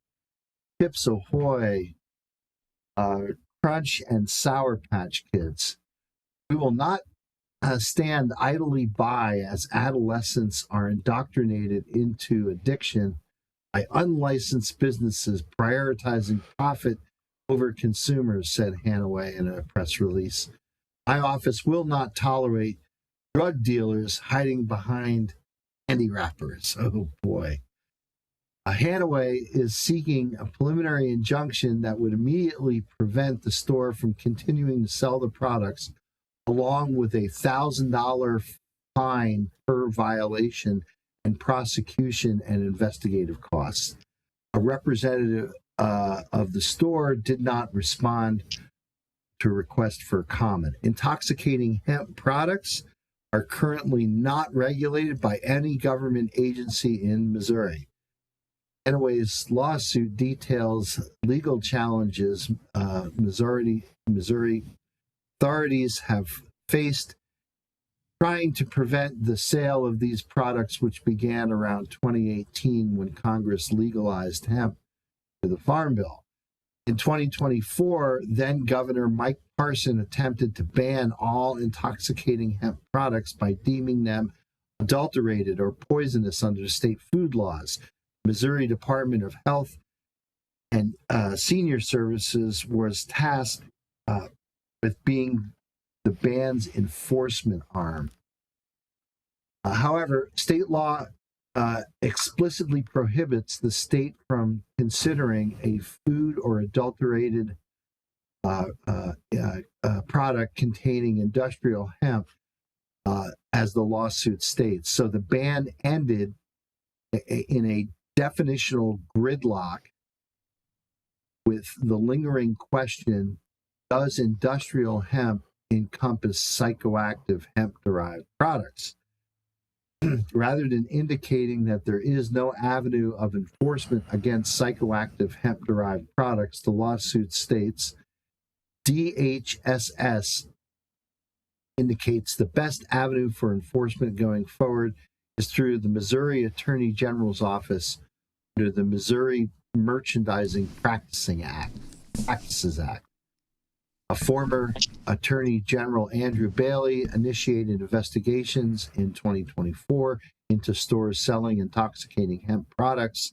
Chips Ahoy, Crunch, and Sour Patch Kids. We will not stand idly by as adolescents are indoctrinated into addiction by unlicensed businesses prioritizing profit over consumers, said Hanaway in a press release. My office will not tolerate drug dealers hiding behind candy wrappers. Oh boy. Hanaway is seeking a preliminary injunction that would immediately prevent the store from continuing to sell the products, along with a $1,000 fine per violation and prosecution and investigative costs. A representative of the store did not respond to a request for comment. Intoxicating hemp products are currently not regulated by any government agency in Missouri. Hanaway's lawsuit details legal challenges Missouri authorities have faced trying to prevent the sale of these products, which began around 2018 when Congress legalized hemp through the Farm Bill. In 2024, then Governor Mike Parson attempted to ban all intoxicating hemp products by deeming them adulterated or poisonous under state food laws. Missouri Department of Health and Senior Services was tasked with being the ban's enforcement arm. However, state law explicitly prohibits the state from considering a food or adulterated product containing industrial hemp, as the lawsuit states. So the ban ended in a definitional gridlock with the lingering question, does industrial hemp encompass psychoactive hemp-derived products? rather than indicating that there is no avenue of enforcement against psychoactive hemp-derived products, the lawsuit states DHSS indicates the best avenue for enforcement going forward is through the Missouri Attorney General's office under the Missouri Merchandising Practices Act. A former Attorney General Andrew Bailey initiated investigations in 2024 into stores selling intoxicating hemp products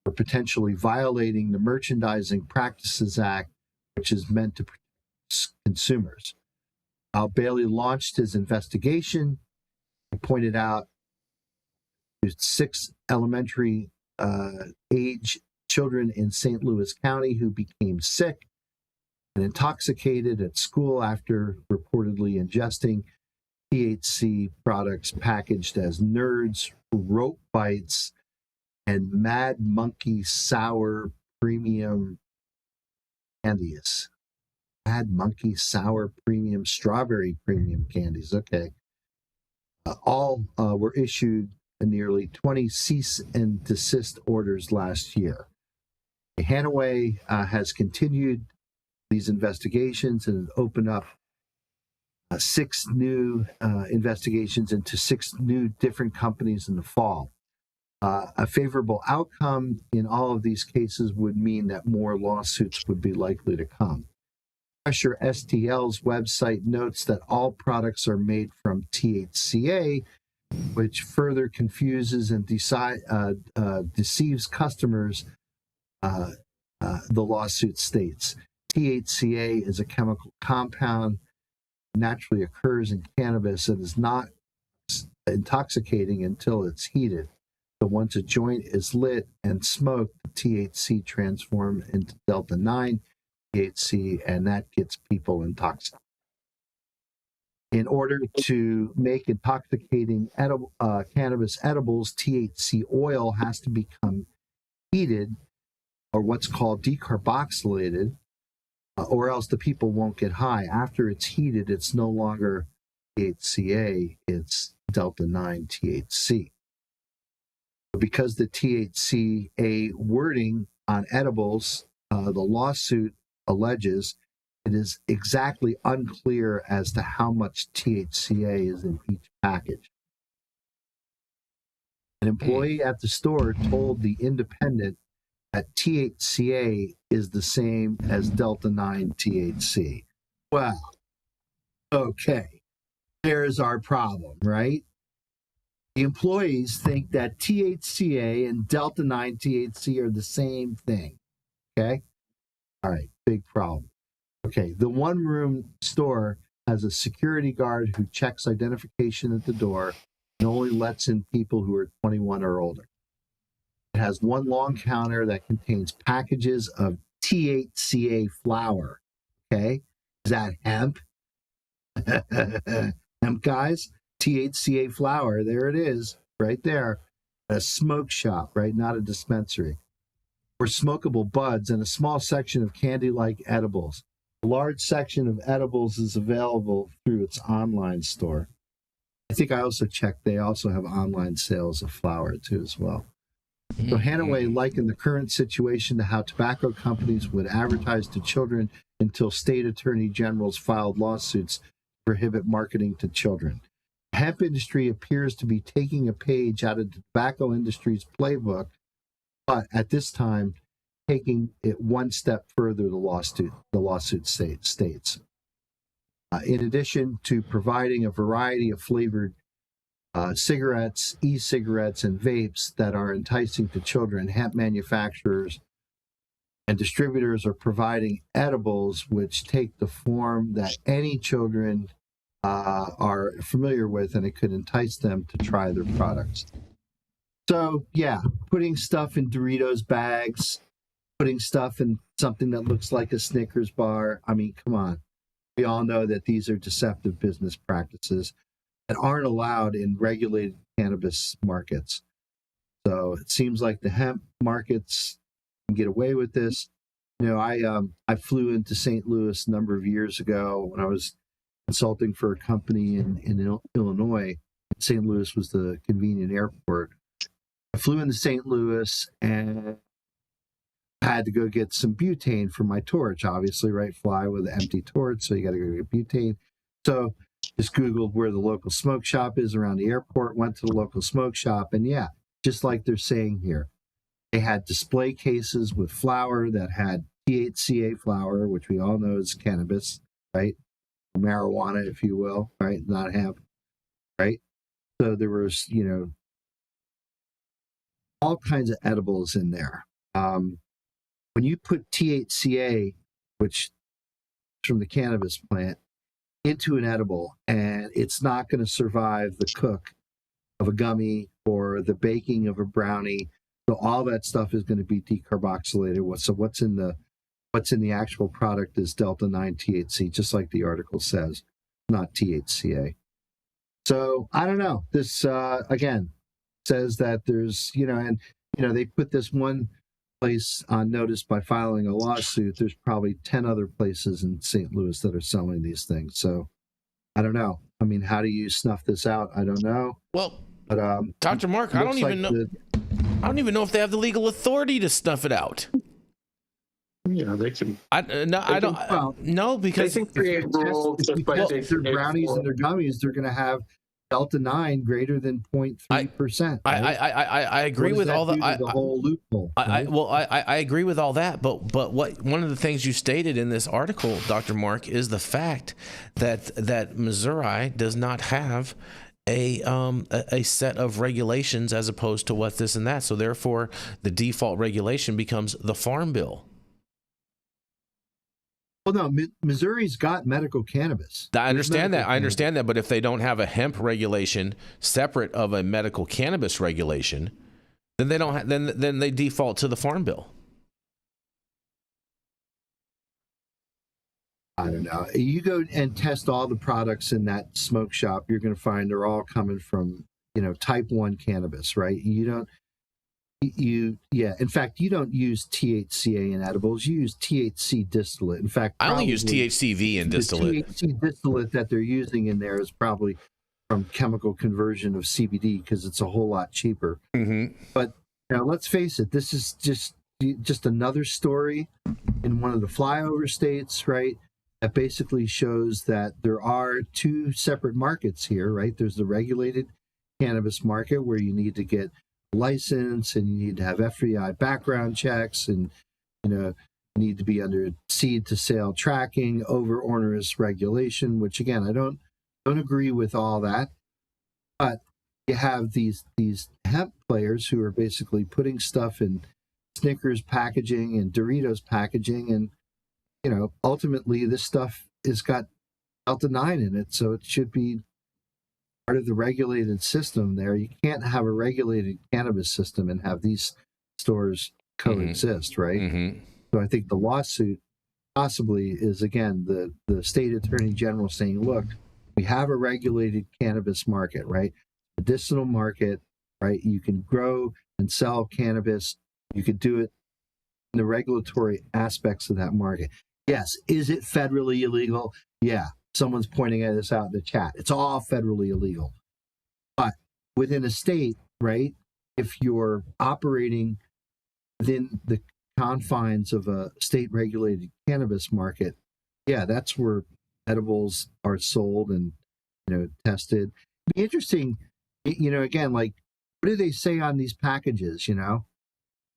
for potentially violating the Merchandising Practices Act, which is meant to protect consumers. Bailey launched his investigation and pointed out 6 elementary age children in St. Louis County who became sick and intoxicated at school after reportedly ingesting THC products packaged as Nerds, Rope Bites, and Mad Monkey Sour Premium candies. Mad Monkey Sour Premium Strawberry Premium candies. Okay. All were issued nearly 20 cease and desist orders last year. Hanaway has continued these investigations and opened up 6 new investigations into 6 new different companies in the fall. A favorable outcome in all of these cases would mean that more lawsuits would be likely to come. Pressure STL's website notes that all products are made from THCA, which further confuses and deceives customers. The lawsuit states THCA is a chemical compound, naturally occurs in cannabis, and is not intoxicating until it's heated. So once a joint is lit and smoked, the THC transforms into delta-9 THC, and that gets people intoxicated. In order to make intoxicating cannabis edibles, THC oil has to become heated, or what's called decarboxylated, or else the people won't get high. After it's heated, it's no longer THCA, it's delta-9 THC. Because the THCA wording on edibles, the lawsuit alleges it is exactly unclear as to how much THCA is in each package. An employee at the store told The Independent that THCA is the same as delta-9 THC. Well, okay, there's our problem, right? The employees think that THCA and delta-9 THC are the same thing, okay? All right, big problem. Okay, the one-room store has a security guard who checks identification at the door and only lets in people who are 21 or older. It has one long counter that contains packages of THCA flower. Okay, is that hemp? Hemp, guys? THCA flower, there it is, right there. A smoke shop, right? Not a dispensary. Or smokable buds and a small section of candy-like edibles. A large section of edibles is available through its online store. I think I also checked, they also have online sales of flower too as well. So Hanaway likened the current situation to how tobacco companies would advertise to children until state attorney generals filed lawsuits to prohibit marketing to children. The hemp industry appears to be taking a page out of the tobacco industry's playbook, but at this time, taking it one step further, the lawsuit states. In addition to providing a variety of flavored cigarettes, e-cigarettes, and vapes that are enticing to children, hemp manufacturers and distributors are providing edibles which take the form that any children are familiar with, and it could entice them to try their products. So, yeah, putting stuff in Doritos bags, putting stuff in something that looks like a Snickers bar. I mean, come on. We all know that these are deceptive business practices that aren't allowed in regulated cannabis markets. So it seems like the hemp markets can get away with this. You know, I flew into St. Louis a number of years ago when I was consulting for a company in Illinois, St. Louis was the convenient airport. I flew into St. Louis and I had to go get some butane for my torch, obviously, right? Fly with an empty torch, so you got to go get butane. So just Googled where the local smoke shop is around the airport, went to the local smoke shop, and yeah, just like they're saying here, they had display cases with flower that had THCA flower, which we all know is cannabis, right? Marijuana, if you will, right? Not hemp, right? So there was, all kinds of edibles in there. When you put THCA, which is from the cannabis plant, into an edible, and it's not going to survive the cook of a gummy or the baking of a brownie, so all that stuff is going to be decarboxylated. So what's in the actual product is delta 9 THC, just like the article says, not THCA. So I don't know. This again says that there's they put this one place on notice by filing a lawsuit. There's probably 10 other places in St. Louis that are selling these things. So I don't know. I mean, how do you snuff this out? I don't know. Well, but Dr. Mark, I don't even know if they have the legal authority to snuff it out. Yeah, they can. No, because they can create rules. If they're brownies and their gummies, they're going to have delta 9 greater than 0.3%. I agree with all that. The whole loophole. I agree with all that, but one of the things you stated in this article, Dr. Mark, is the fact that Missouri does not have a set of regulations as opposed to what this and that. So therefore, the default regulation becomes the Farm Bill. Well, no, Missouri's got medical cannabis. I understand that. But if they don't have a hemp regulation separate of a medical cannabis regulation, then they don't. Then they default to the Farm Bill. I don't know. You go and test all the products in that smoke shop, you're going to find they're all coming from type 1 cannabis, right? In fact, you don't use THCA in edibles. You use THC distillate. In fact, I only use THCV in distillate. The THC distillate that they're using in there is probably from chemical conversion of CBD because it's a whole lot cheaper. Mm-hmm. But let's face it, this is just another story in one of the flyover states, right? That basically shows that there are two separate markets here, right? There's the regulated cannabis market where you need to get license and you need to have FBI background checks and need to be under seed to sale tracking, over onerous regulation, which again I don't agree with all that. But you have these hemp players who are basically putting stuff in Snickers packaging and Doritos packaging, and ultimately this stuff has got delta 9 in it, so it should be part of the regulated system there. You can't have a regulated cannabis system and have these stores coexist, right? Mm-hmm. So I think the lawsuit possibly is, again, the state attorney general saying, look, we have a regulated cannabis market, right? Medicinal market, right? You can grow and sell cannabis. You could do it in the regulatory aspects of that market. Yes. Is it federally illegal? Yeah. Someone's pointing at this out in the chat. It's all federally illegal. But within a state, right, if you're operating within the confines of a state-regulated cannabis market, yeah, that's where edibles are sold and, tested. It'd be interesting, again, like, what do they say on these packages, So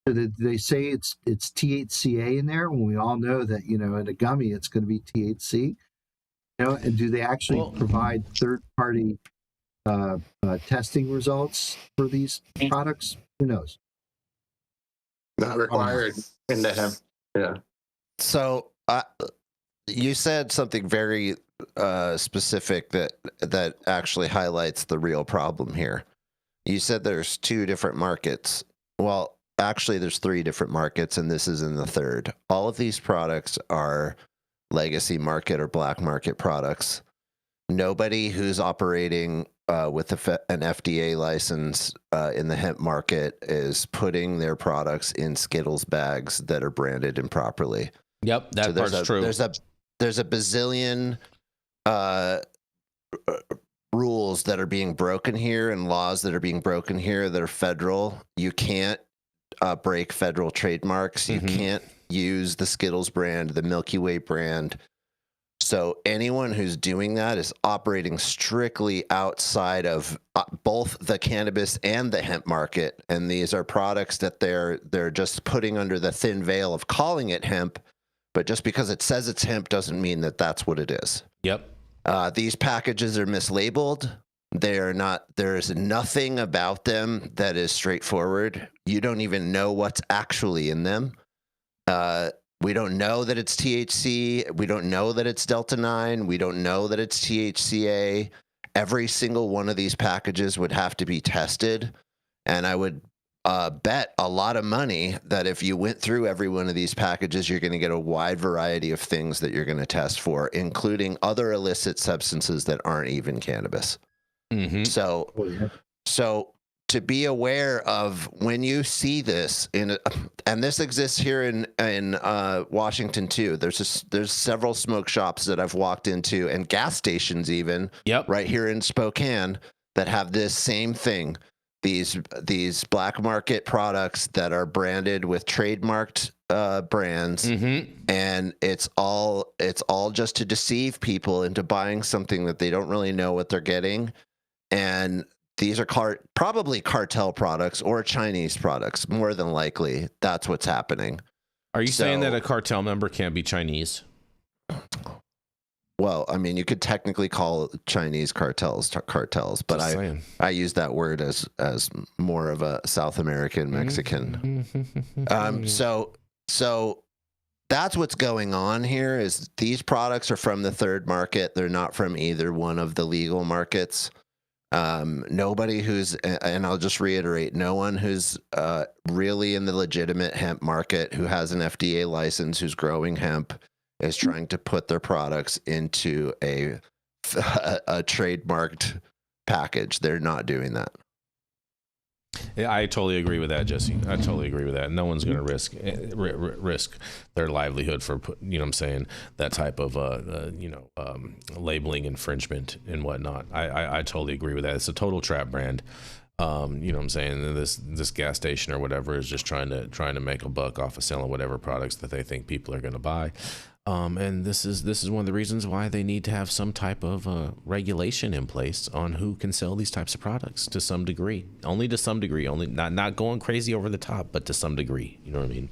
they say it's THCA in there when we all know that, in a gummy, it's going to be THC. And do they actually provide third-party testing results for these products? Who knows? Not required in the hemp. Yeah. So you said something very specific that actually highlights the real problem here. You said there's two different markets. Well, actually, there's three different markets, and this is in the third. All of these products are legacy market or black market products. Nobody who's operating with an FDA license in the hemp market is putting their products in Skittles bags that are branded improperly. Yep, that part's true. There's a bazillion rules that are being broken here and laws that are being broken here that are federal. You can't break federal trademarks. You can't use the Skittles brand, the Milky Way brand. So anyone who's doing that is operating strictly outside of both the cannabis and the hemp market. And these are products that they're just putting under the thin veil of calling it hemp. But just because it says it's hemp doesn't mean that that's what it is. Yep. These packages are mislabeled. They're not, there's nothing about them that is straightforward. You don't even know what's actually in them. We don't know that it's THC. We don't know that it's Delta 9. We don't know that it's THCA. Every single one of these packages would have to be tested. And I would bet a lot of money that if you went through every one of these packages, you're going to get a wide variety of things that you're going to test for, including other illicit substances that aren't even cannabis. So to be aware of when you see this and this exists here in Washington too. There's several smoke shops that I've walked into and gas stations even right here in Spokane that have this same thing. These black market products that are branded with trademarked brands, and it's all just to deceive people into buying something that they don't really know what they're getting. And these are probably cartel products or Chinese products. More than likely, that's what's happening. Are you saying that a cartel member can't be Chinese? Well, I mean, you could technically call Chinese cartels, but I use that word as more of a South American Mexican. So that's what's going on here. Is these products are from the third market? They're not from either one of the legal markets. Nobody who's, and I'll just reiterate, no one who's really in the legitimate hemp market who has an FDA license who's growing hemp is trying to put their products into a trademarked package. They're not doing that. Yeah, I totally agree with that, Jesse. I totally agree with that. No one's going to risk their livelihood for, you know what I'm saying, that type of, labeling infringement and whatnot. I totally agree with that. It's a total trap brand. You know what I'm saying? This gas station or whatever is just trying to make a buck off of selling whatever products that they think people are going to buy. And this is one of the reasons why they need to have some type of regulation in place on who can sell these types of products to some degree. Only to some degree. Only not going crazy over the top, but to some degree. You know what I mean?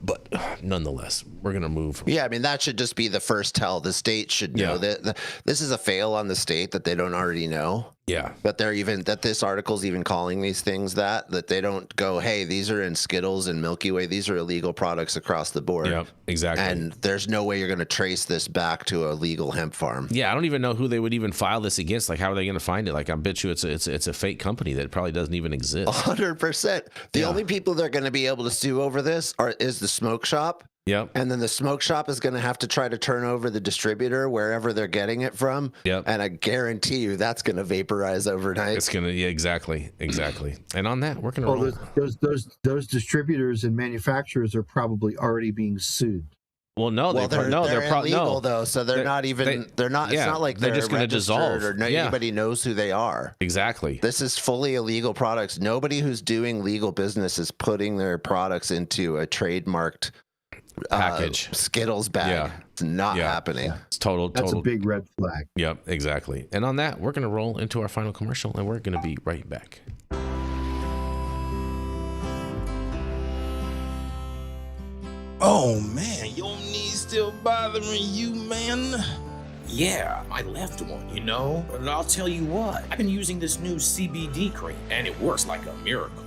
But nonetheless, we're going to move. Yeah, I mean, that should just be the first tell. The state should know that this is a fail on the state that they don't already know. Yeah. But that this article's even calling these things that they don't go, hey, these are in Skittles and Milky Way. These are illegal products across the board. Yeah, exactly. And there's no way you're going to trace this back to a legal hemp farm. Yeah, I don't even know who they would even file this against. Like, how are they going to find it? Like, I bet you it's a fake company that probably doesn't even exist. 100%. The only people that are going to be able to sue over this is the smoke shop. Yep. And then the smoke shop is going to have to try to turn over the distributor wherever they're getting it from. Yep. And I guarantee you that's going to vaporize overnight. It's going to, exactly. And on that, we're going to those distributors and manufacturers are probably already being sued. Well, no, they're illegal though, so they're not even. They're not. It's not like they're just going to dissolve, or anybody knows who they are. Exactly. This is fully illegal products. Nobody who's doing legal business is putting their products into a trademarked package Skittles bag. Yeah. It's not happening. It's total. That's a big red flag. Yep, exactly. And on that, we're going to roll into our final commercial, and we're going to be right back. Oh man, your knees still bothering you, man? Yeah, my left one, you know? But I'll tell you what, I've been using this new CBD cream, and it works like a miracle.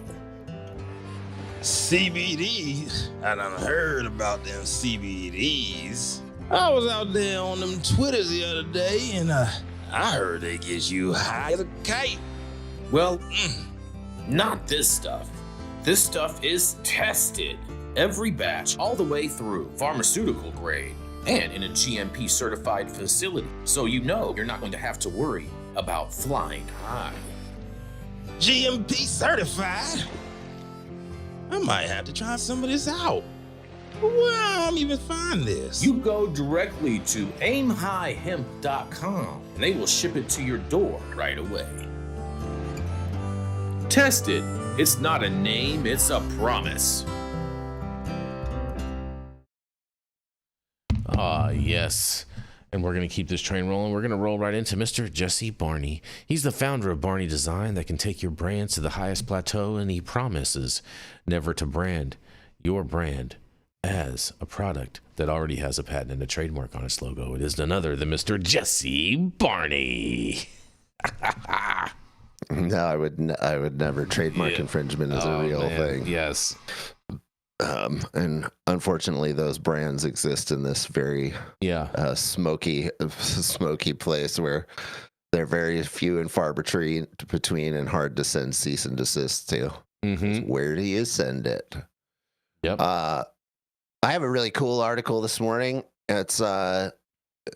CBDs? I done heard about them CBDs. I was out there on them Twitters the other day, and I heard they get you high as a kite. Well, not this stuff. This stuff is tested. Every batch, all the way through, pharmaceutical grade, and in a GMP certified facility. So you know you're not going to have to worry about flying high. GMP certified? I might have to try some of this out. Where I'm even find this? You go directly to aimhighhemp.com and they will ship it to your door right away. Test it. It's not a name, it's a promise. Yes. And we're going to keep this train rolling. We're going to roll right into Mr. Jesse Barney. He's the founder of Barney Design that can take your brands to the highest plateau, and he promises never to brand your brand as a product that already has a patent and a trademark on its logo. It is none other than Mr. Jesse Barney. No, I would never. Trademark infringement is a real thing. Yes. And unfortunately, those brands exist in this very smoky place where they're very few and far between and hard to send cease and desist to. Mm-hmm. Where do you send it? Yep. I have a really cool article this morning. It's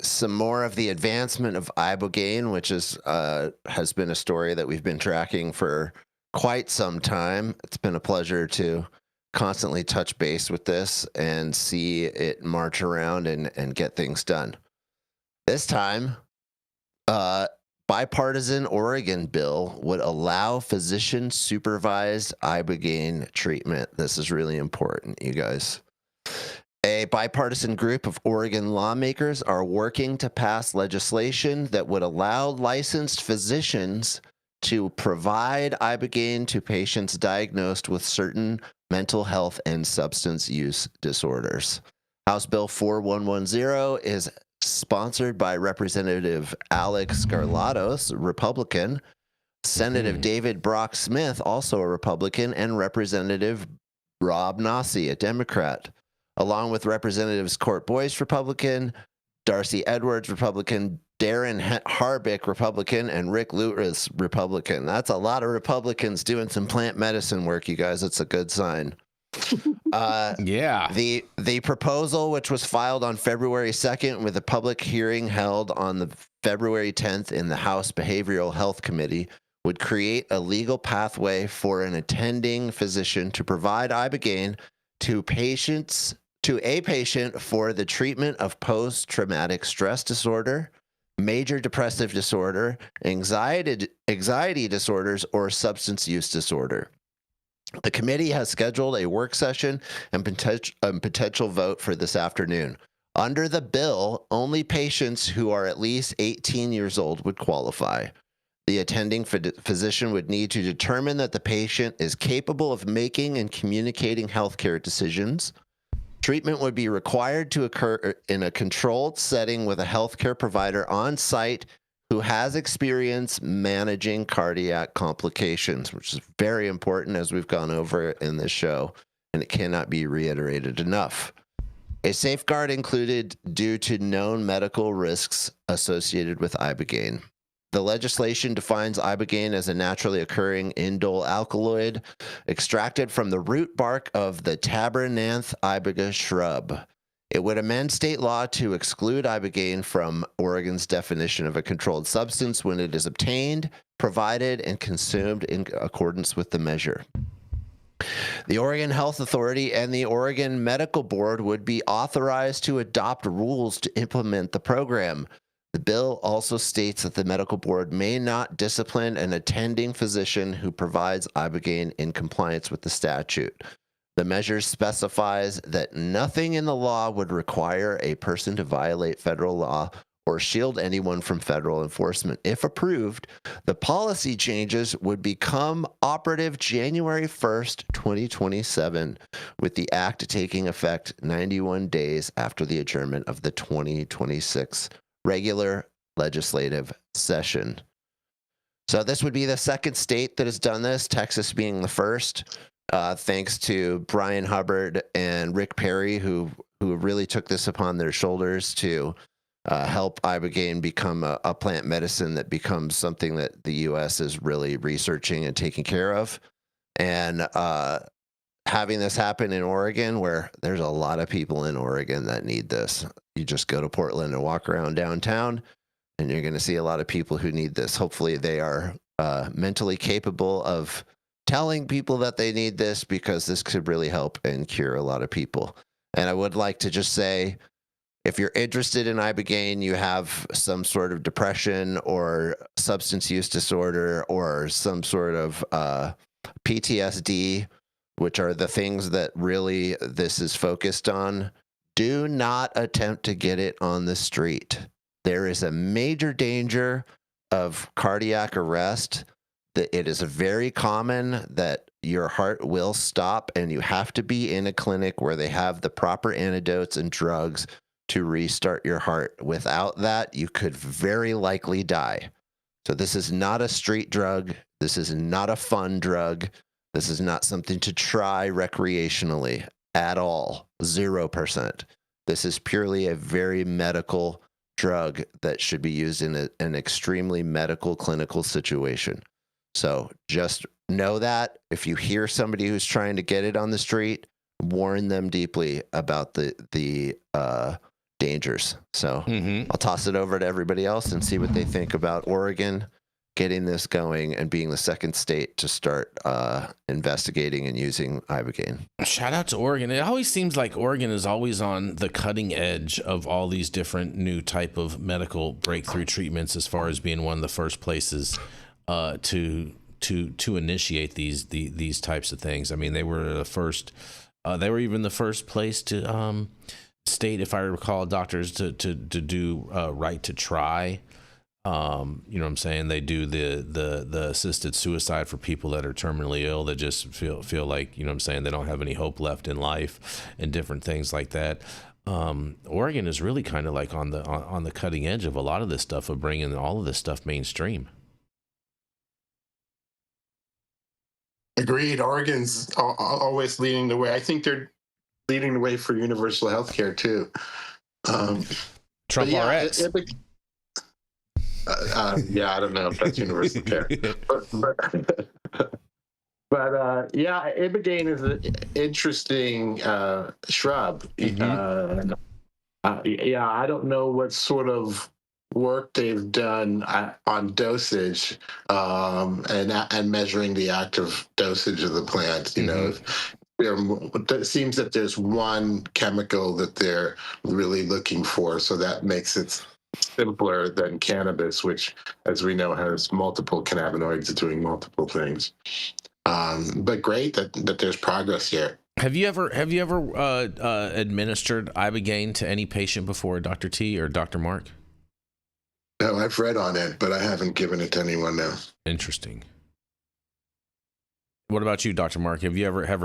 some more of the advancement of Ibogaine, which has been a story that we've been tracking for quite some time. It's been a pleasure to constantly touch base with this and see it march around and get things done. This time, bipartisan Oregon bill would allow physician-supervised Ibogaine treatment. This is really important, you guys. A bipartisan group of Oregon lawmakers are working to pass legislation that would allow licensed physicians to provide Ibogaine to patients diagnosed with certain mental health and substance use disorders. House Bill 4110 is sponsored by Representative Alex Garlatos, Republican, Senator David Brock Smith, also a Republican, and Representative Rob Nasi, a Democrat, along with Representatives Court Boyce, Republican, Darcy Edwards, Republican, Darren Harbick, Republican, and Rick Lutris, Republican. That's a lot of Republicans doing some plant medicine work, you guys. It's a good sign. The proposal, which was filed on February 2nd with a public hearing held on the February 10th in the House Behavioral Health Committee, would create a legal pathway for an attending physician to provide Ibogaine to a patient for the treatment of post-traumatic stress disorder, major depressive disorder, anxiety disorders, or substance use disorder. The committee has scheduled a work session and potential vote for this afternoon. Under the bill, only patients who are at least 18 years old would qualify. The attending physician would need to determine that the patient is capable of making and communicating healthcare decisions. Treatment would be required to occur in a controlled setting with a healthcare provider on site who has experience managing cardiac complications, which is very important, as we've gone over in this show, and it cannot be reiterated enough. A safeguard included due to known medical risks associated with Ibogaine. The legislation defines Ibogaine as a naturally occurring indole alkaloid extracted from the root bark of the Tabernanthe iboga shrub. It would amend state law to exclude Ibogaine from Oregon's definition of a controlled substance when it is obtained, provided, and consumed in accordance with the measure. The Oregon Health Authority and the Oregon Medical Board would be authorized to adopt rules to implement the program. The bill also states that the medical board may not discipline an attending physician who provides Ibogaine in compliance with the statute. The measure specifies that nothing in the law would require a person to violate federal law or shield anyone from federal enforcement. If approved, the policy changes would become operative January 1st, 2027, with the act taking effect 91 days after the adjournment of the 2026 regular legislative session. So this would be the second state that has done this, Texas being the first, thanks to Brian Hubbard and Rick Perry, who really took this upon their shoulders to help Ibogaine become a plant medicine that becomes something that the U.S. is really researching and taking care of. And having this happen in Oregon, where there's a lot of people in Oregon that need this. You just go to Portland and walk around downtown, and you're going to see a lot of people who need this. Hopefully they are mentally capable of telling people that they need this, because this could really help and cure a lot of people. And I would like to just say, if you're interested in Ibogaine, you have some sort of depression or substance use disorder or some sort of PTSD, which are the things that really this is focused on, do not attempt to get it on the street. There is a major danger of cardiac arrest. That it is very common that your heart will stop, and you have to be in a clinic where they have the proper antidotes and drugs to restart your heart. Without that, you could very likely die. So this is not a street drug. This is not a fun drug. This is not something to try recreationally at all. 0%. This is purely a very medical drug that should be used in an extremely medical clinical situation. So just know that if you hear somebody who's trying to get it on the street, warn them deeply about the dangers. So I'll toss it over to everybody else and see what they think about Oregon getting this going and being the second state to start investigating and using Ibogaine. Shout out to Oregon. It always seems like Oregon is always on the cutting edge of all these different new type of medical breakthrough treatments, as far as being one of the first places to initiate these types of things. I mean, they were the first. They were even the first place to state, if I recall, doctors to do right to try. You know what I'm saying? They do the assisted suicide for people that are terminally ill, that just feel like, you know what I'm saying, they don't have any hope left in life, and different things like that. Oregon is really kind of like on the cutting edge of a lot of this stuff, of bringing all of this stuff mainstream. Agreed. Oregon's always leading the way. I think they're leading the way for universal health care too. Trump RX. Yeah, I don't know if that's universal care. But yeah, Ibogaine is an interesting shrub. Yeah, I don't know what sort of work they've done on dosage and measuring the active dosage of the plant. You know, it seems that there's one chemical that they're really looking for, so that makes it simpler than cannabis, which, as we know, has multiple cannabinoids doing multiple things. But great that there's progress here. Have you ever administered Ibogaine to any patient before, Dr. T or Dr. Mark? No, I've read on it, but I haven't given it to anyone now. Interesting. What about you, Dr. Mark? Have you ever had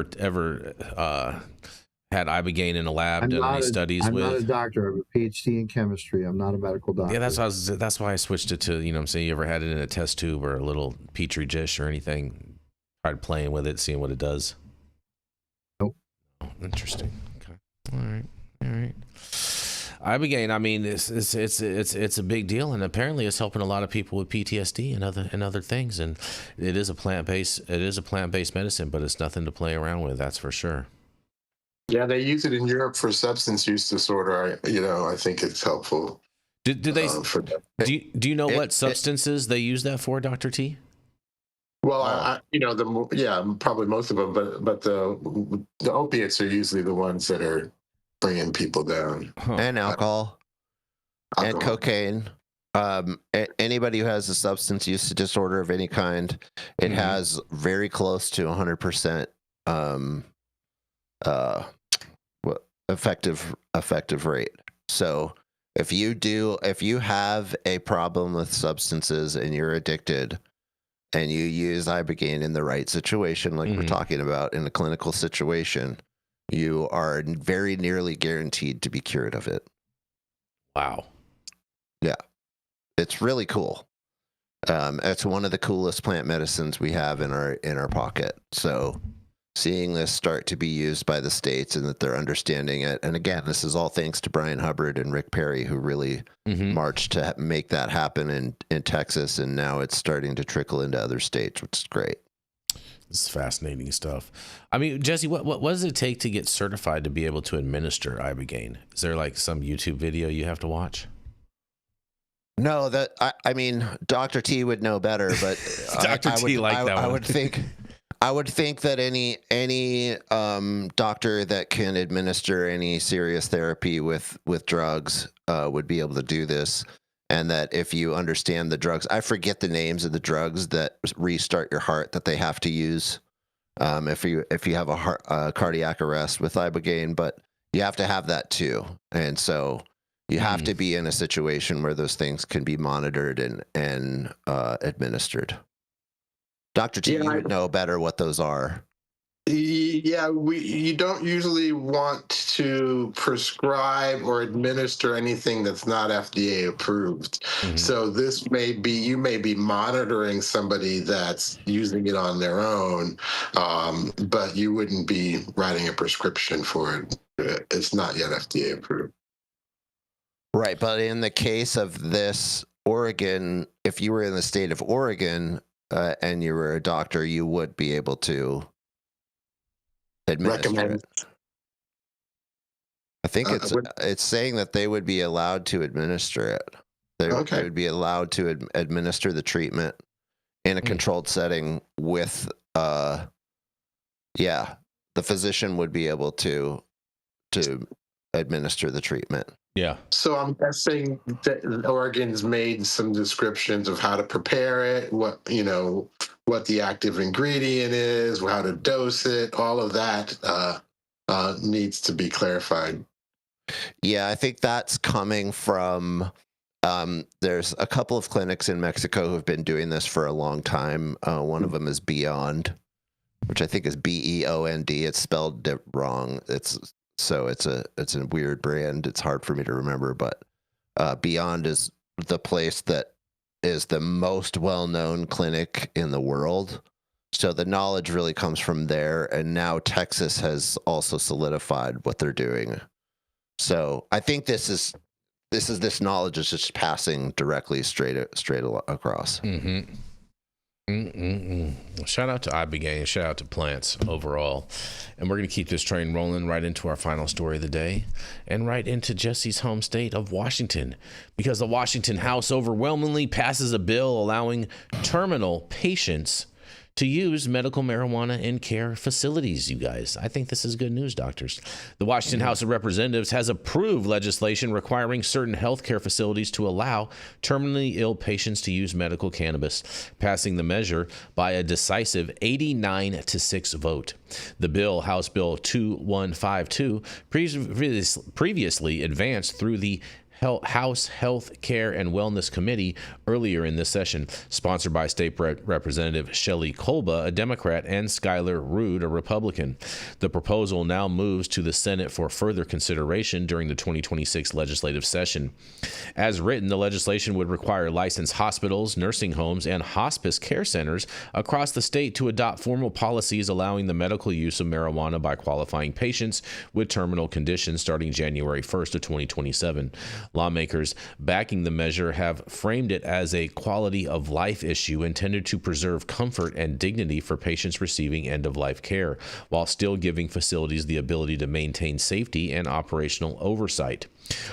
Ibogaine in a lab, done any studies with? I'm not a doctor. I have a PhD in chemistry. I'm not a medical doctor. Yeah, that's why I switched it to, you know what I'm saying, you ever had it in a test tube or a little petri dish or anything? Tried playing with it, seeing what it does? Nope. Oh, interesting. Okay. All right. Ibogaine, I mean, it's a big deal, and apparently it's helping a lot of people with PTSD and other things. And it is a plant-based medicine, but it's nothing to play around with, that's for sure. Yeah, they use it in Europe for substance use disorder. I think it's helpful. Do they? Do you know what substances they use that for, Dr. T? Well, probably most of them, but the opiates are usually the ones that are bringing people down. And alcohol. And cocaine. Anybody who has a substance use disorder of any kind, it has very close to 100% effective rate. So if you have a problem with substances and you're addicted, and you use Ibogaine in the right situation, like we're talking about in a clinical situation, you are very nearly guaranteed to be cured of it. Wow. Yeah. It's really cool. It's one of the coolest plant medicines we have in our pocket. So seeing this start to be used by the states and that they're understanding it. And again, this is all thanks to Brian Hubbard and Rick Perry, who really marched to make that happen in Texas. And now it's starting to trickle into other states, which is great. This is fascinating stuff. I mean, Jesse, what does it take to get certified to be able to administer Ibogaine? Is there like some YouTube video you have to watch? No, I mean, Dr. T would know better, but Dr. T like that one. I would think I would think that any doctor that can administer any serious therapy with drugs would be able to do this, and that if you understand the drugs, I forget the names of the drugs that restart your heart that they have to use if you have a cardiac arrest with Ibogaine, but you have to have that too, and so you have to be in a situation where those things can be monitored and administered. Dr. T, you would know better what those are. Yeah, you don't usually want to prescribe or administer anything that's not FDA approved. So you may be monitoring somebody that's using it on their own, but you wouldn't be writing a prescription for it. It's not yet FDA approved. Right, but in the case of this, Oregon, if you were in the state of Oregon and you were a doctor, you would be able to administer it. I think it's saying that they would be allowed to administer it. They would be allowed to administer the treatment in a controlled setting with, the physician would be able to administer the treatment. Yeah. So I'm guessing that Oregon's made some descriptions of how to prepare it, what the active ingredient is, how to dose it, all of that needs to be clarified. Yeah, I think that's coming from, there's a couple of clinics in Mexico who've been doing this for a long time. One of them is Beyond, which I think is Beond. It's spelled wrong. It's a weird brand. It's hard for me to remember, but Beyond is the place that is the most well-known clinic in the world. So the knowledge really comes from there, and now Texas has also solidified what they're doing. So I think this knowledge is just passing directly straight across. Shout out to Ibogaine, shout out to plants overall. And we're going to keep this train rolling right into our final story of the day and right into Jesse's home state of Washington, because the Washington House overwhelmingly passes a bill allowing terminal patients to use medical marijuana in care facilities, you guys. I think this is good news, doctors. The Washington House of Representatives has approved legislation requiring certain healthcare facilities to allow terminally ill patients to use medical cannabis, passing the measure by a decisive 89-6 vote. The bill, House Bill 2152, previously advanced through the House Health Care and Wellness Committee earlier in this session, sponsored by State Representative Shelley Kolba, a Democrat, and Skylar Rude, a Republican. The proposal now moves to the Senate for further consideration during the 2026 legislative session. As written, the legislation would require licensed hospitals, nursing homes, and hospice care centers across the state to adopt formal policies allowing the medical use of marijuana by qualifying patients with terminal conditions starting January 1st of 2027. Lawmakers backing the measure have framed it as a quality of life issue intended to preserve comfort and dignity for patients receiving end-of-life care, while still giving facilities the ability to maintain safety and operational oversight.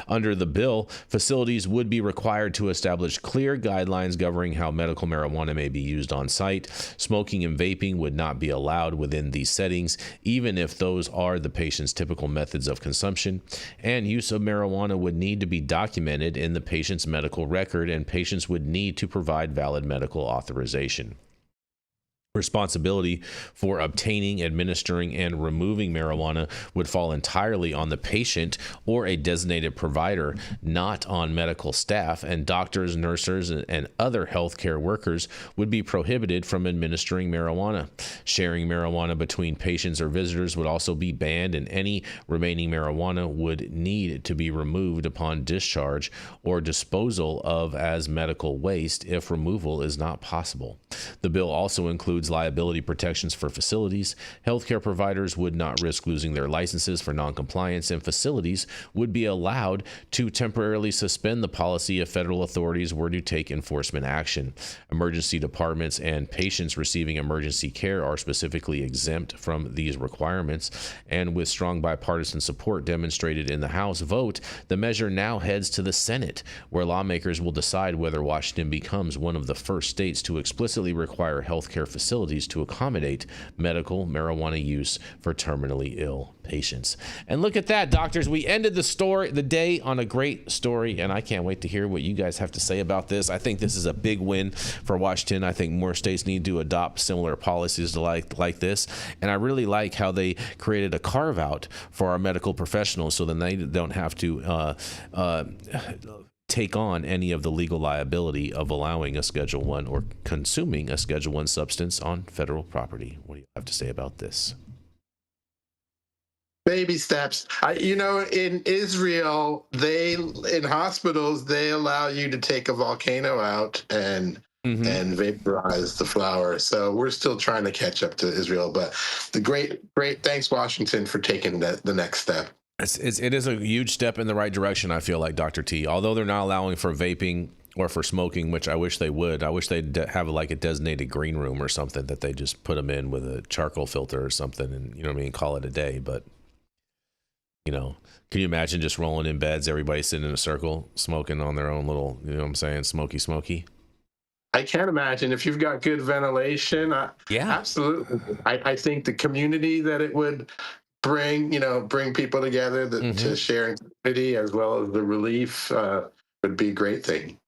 Under the bill, facilities would be required to establish clear guidelines governing how medical marijuana may be used on site. Smoking and vaping would not be allowed within these settings, even if those are the patient's typical methods of consumption. And use of marijuana would need to be documented in the patient's medical record, and patients would need to provide valid medical authorization. Responsibility for obtaining, administering, and removing marijuana would fall entirely on the patient or a designated provider, not on medical staff, and doctors, nurses, and other healthcare workers would be prohibited from administering marijuana. Sharing marijuana between patients or visitors would also be banned, and any remaining marijuana would need to be removed upon discharge or disposal of as medical waste if removal is not possible. The bill also includes liability protections for facilities. Healthcare providers would not risk losing their licenses for noncompliance, and facilities would be allowed to temporarily suspend the policy if federal authorities were to take enforcement action. Emergency departments and patients receiving emergency care are are specifically exempt from these requirements. And with strong bipartisan support demonstrated in the House vote, the measure now heads to the Senate, where lawmakers will decide whether Washington becomes one of the first states to explicitly require healthcare facilities to accommodate medical marijuana use for terminally ill patients. And look at that, doctors. We ended the day on a great story, and I can't wait to hear what you guys have to say about this. I think this is a big win for Washington. I think more states need to adopt similar policies like this, and I really like how they created a carve out for our medical professionals, so then they don't have to take on any of the legal liability of allowing a Schedule 1 or consuming a Schedule 1 substance on federal property. What do you have to say about this? Baby steps. In Israel, in hospitals, they allow you to take a volcano out and vaporize the flower. So we're still trying to catch up to Israel, but the great thanks, Washington, for taking the next step. It is a huge step in the right direction, I feel like, Dr. T. Although they're not allowing for vaping or for smoking, which I wish they would. I wish they'd have like a designated green room or something that they just put them in with a charcoal filter or something and, call it a day. But, can you imagine just rolling in beds, everybody sitting in a circle, smoking on their own little, smoky? I can't imagine if you've got good ventilation. Absolutely. I think the community that it would bring people together to share activity as well as the relief would be a great thing.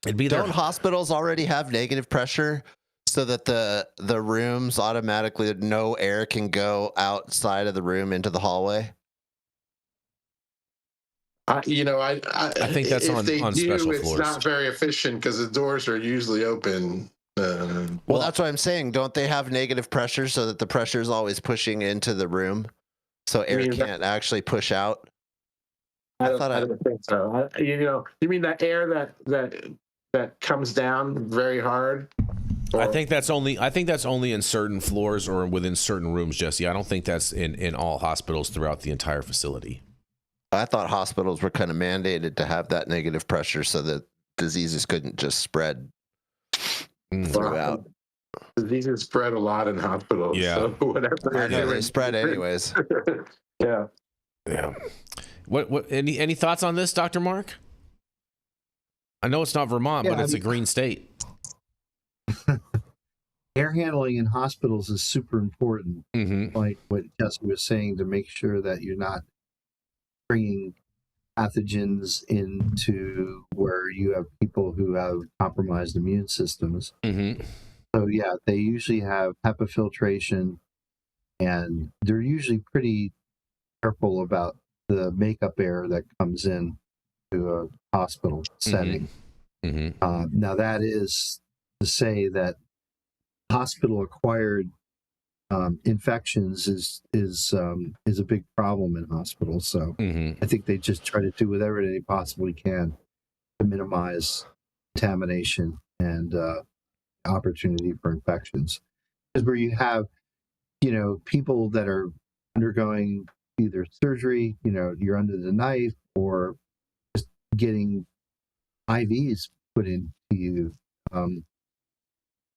Don't hospitals already have negative pressure so that the rooms automatically, no air can go outside of the room into the hallway? I think that's on special floors. It's not very efficient because the doors are usually open. Well, that's what I'm saying. Don't they have negative pressure so that the pressure is always pushing into the room, so air can't actually push out? I don't think so. You mean that air that comes down very hard? Or? I think that's only in certain floors or within certain rooms, Jesse. I don't think that's in all hospitals throughout the entire facility. I thought hospitals were kind of mandated to have that negative pressure so that diseases couldn't just spread throughout. Diseases spread a lot in hospitals. Yeah. So whatever they spread anyways. Yeah. Yeah. What? Any thoughts on this, Dr. Mark? I know it's not Vermont, but it's a green state. Air handling in hospitals is super important. Like what Jesse was saying, to make sure that you're not bringing pathogens into where you have people who have compromised immune systems. So yeah, they usually have HEPA filtration, and they're usually pretty careful about the makeup air that comes in to a hospital setting. Now that is to say that hospital-acquired infections is a big problem in hospitals. So I think they just try to do whatever they possibly can to minimize contamination and opportunity for infections. Because where you have, people that are undergoing either surgery, you're under the knife, or just getting IVs put into you.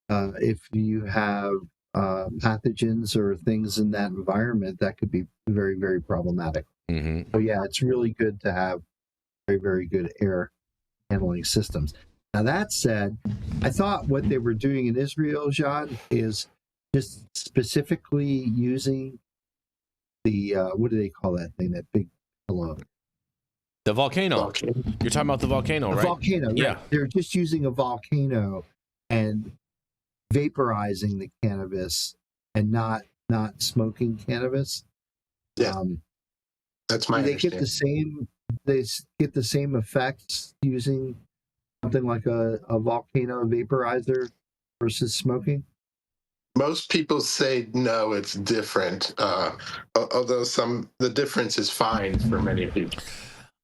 If you have pathogens or things in that environment, that could be very, very problematic. So yeah, it's really good to have very, very good air handling systems. Now that said, I thought what they were doing in Israel, John, is just specifically using the what do they call that thing? That big pillow. The volcano. You're talking about the volcano, right? The volcano. Yeah. Right. They're just using a volcano and vaporizing the cannabis and not smoking cannabis. Yeah, that's my understanding. They get the same effects using something like a volcano vaporizer versus smoking. Most people say no, it's different. Although the difference is fine for many people.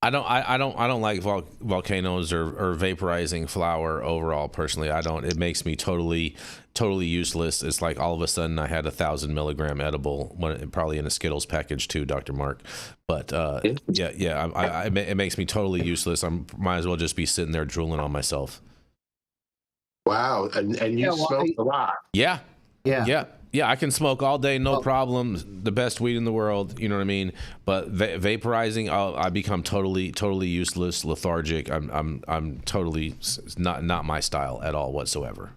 I don't like volcanoes or vaporizing flower overall. Personally, I don't. It makes me totally useless. It's like all of a sudden I had 1,000 milligram edible, probably in a Skittles package too, Dr. Mark. But it makes me totally useless. I might as well just be sitting there drooling on myself. Wow, and you smoke a lot. Yeah. Yeah, I can smoke all day, no problem. The best weed in the world, you know what I mean? But vaporizing, I become totally useless, lethargic. I'm totally not my style at all whatsoever.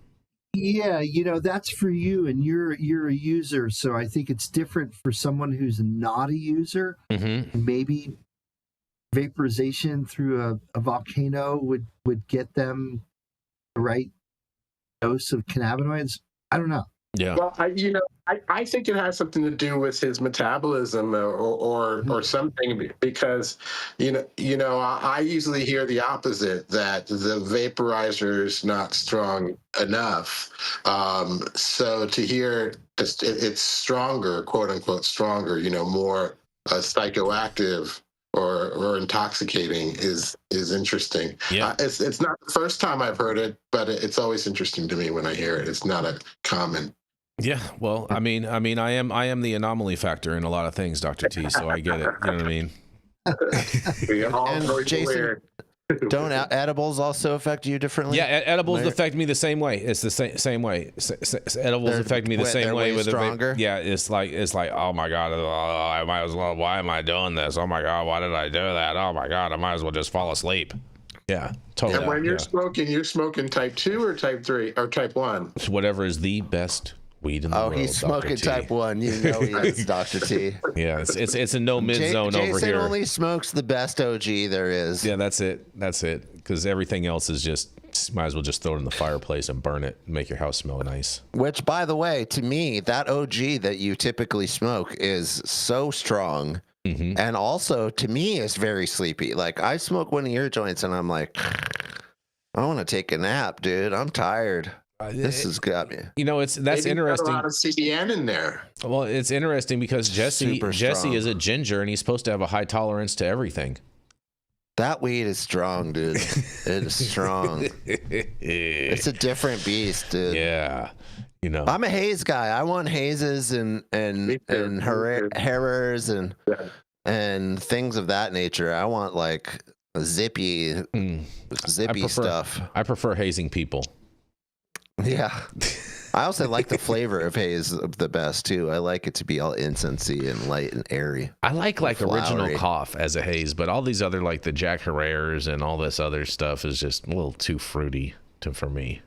Yeah, that's for you, and you're a user, so I think it's different for someone who's not a user. Mm-hmm. Maybe vaporization through a volcano would get them the right dose of cannabinoids. I don't know. Yeah. Well, I think it has something to do with his metabolism or something, because I usually hear the opposite, that the vaporizer is not strong enough. So to hear it's stronger, quote unquote stronger, more psychoactive or intoxicating is interesting. Yeah. It's not the first time I've heard it, but it's always interesting to me when I hear it. It's not a common. Yeah, well, I mean, I am the anomaly factor in a lot of things, Dr. T. So I get it. You know what I mean? And Jason, don't edibles also affect you differently? Yeah, edibles affect me the same way. It's the same way. Edibles affect me the same way. With stronger. Yeah, it's like, oh my god, I might as well. Why am I doing this? Oh my god, why did I do that? Oh my god, I might as well just fall asleep. Yeah, totally. And when you're smoking type 2 or type 3 or type 1? Whatever is the best weed in the world. Oh, he's smoking type 1. You know he is, Dr. T. Yeah, it's a no mid zone over here. Jason only smokes the best OG there is. Yeah, that's it. Because everything else is just, might as well just throw it in the fireplace and burn it and make your house smell nice. Which, by the way, to me, that OG that you typically smoke is so strong. Mm-hmm. And also, to me, it's very sleepy. Like, I smoke one of your joints and I'm like, I want to take a nap, dude. I'm tired. This has got me. That's interesting. A lot of CBN in there. Well, it's interesting because Jesse is a ginger and he's supposed to have a high tolerance to everything. That weed is strong, dude. It is strong. It's a different beast, dude. Yeah. I'm a haze guy. I want hazes and Herrers and things of that nature. I want like zippy stuff. I prefer hazing people. Yeah. I also like the flavor of haze the best too. I like it to be all incensey and light and airy. I like original cough as a haze, but all these other like the Jack Herrera's and all this other stuff is just a little too fruity for me.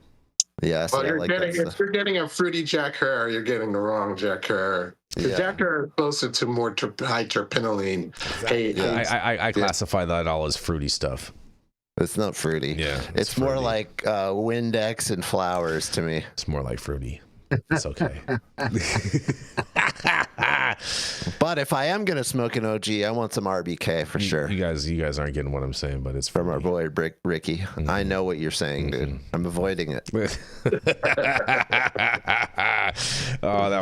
Yeah, well, if you're getting a fruity Jack Herrera, you're getting the wrong Jack Herrera. The Jack Herrera is closer to more high terpenoline. I classify that all as fruity stuff. It's not fruity. Yeah, it's more like Windex and flowers to me. It's more like fruity. It's okay. But if I am gonna smoke an OG, I want some RBK for sure. You guys aren't getting what I'm saying, but it's from our boy Ricky. Mm-hmm. I know what you're saying, dude. I'm avoiding it. Oh, that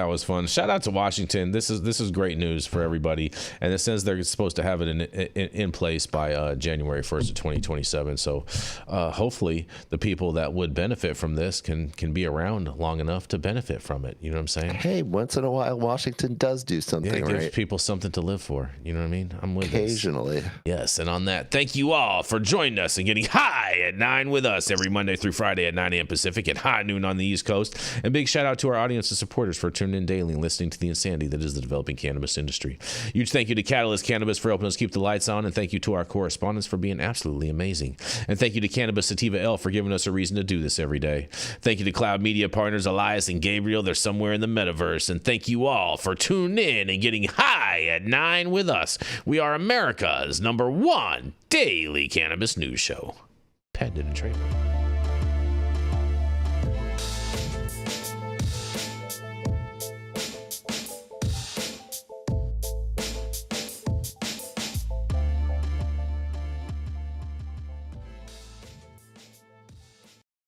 was fun. Shout out to Washington. This is great news for everybody, and it says they're supposed to have it in place by January 1st of 2027. So hopefully the people that would benefit from this can be around long enough to benefit from it. You know what I'm saying? Hey, once in a while Washington does do something right. It gives people something to live for. You know what I mean? I'm with occasionally. Yes, and on that, thank you all for joining us and getting high at 9 with us every Monday through Friday at 9 a.m. Pacific and high noon on the East Coast. And big shout out to our audience and supporters for tuning in daily and listening to the insanity that is the developing cannabis industry. Huge thank you to Catalyst Cannabis for helping us keep the lights on, and thank you to our correspondents for being absolutely amazing. And thank you to Cannabis Sativa L for giving us a reason to do this every day. Thank you to Cloud Media partners Elias and Gabriel. They're somewhere in the metaverse. And thank you all for tuning in and getting high at 9 with us. We are America's #1 daily cannabis news show. Patented and trademarked.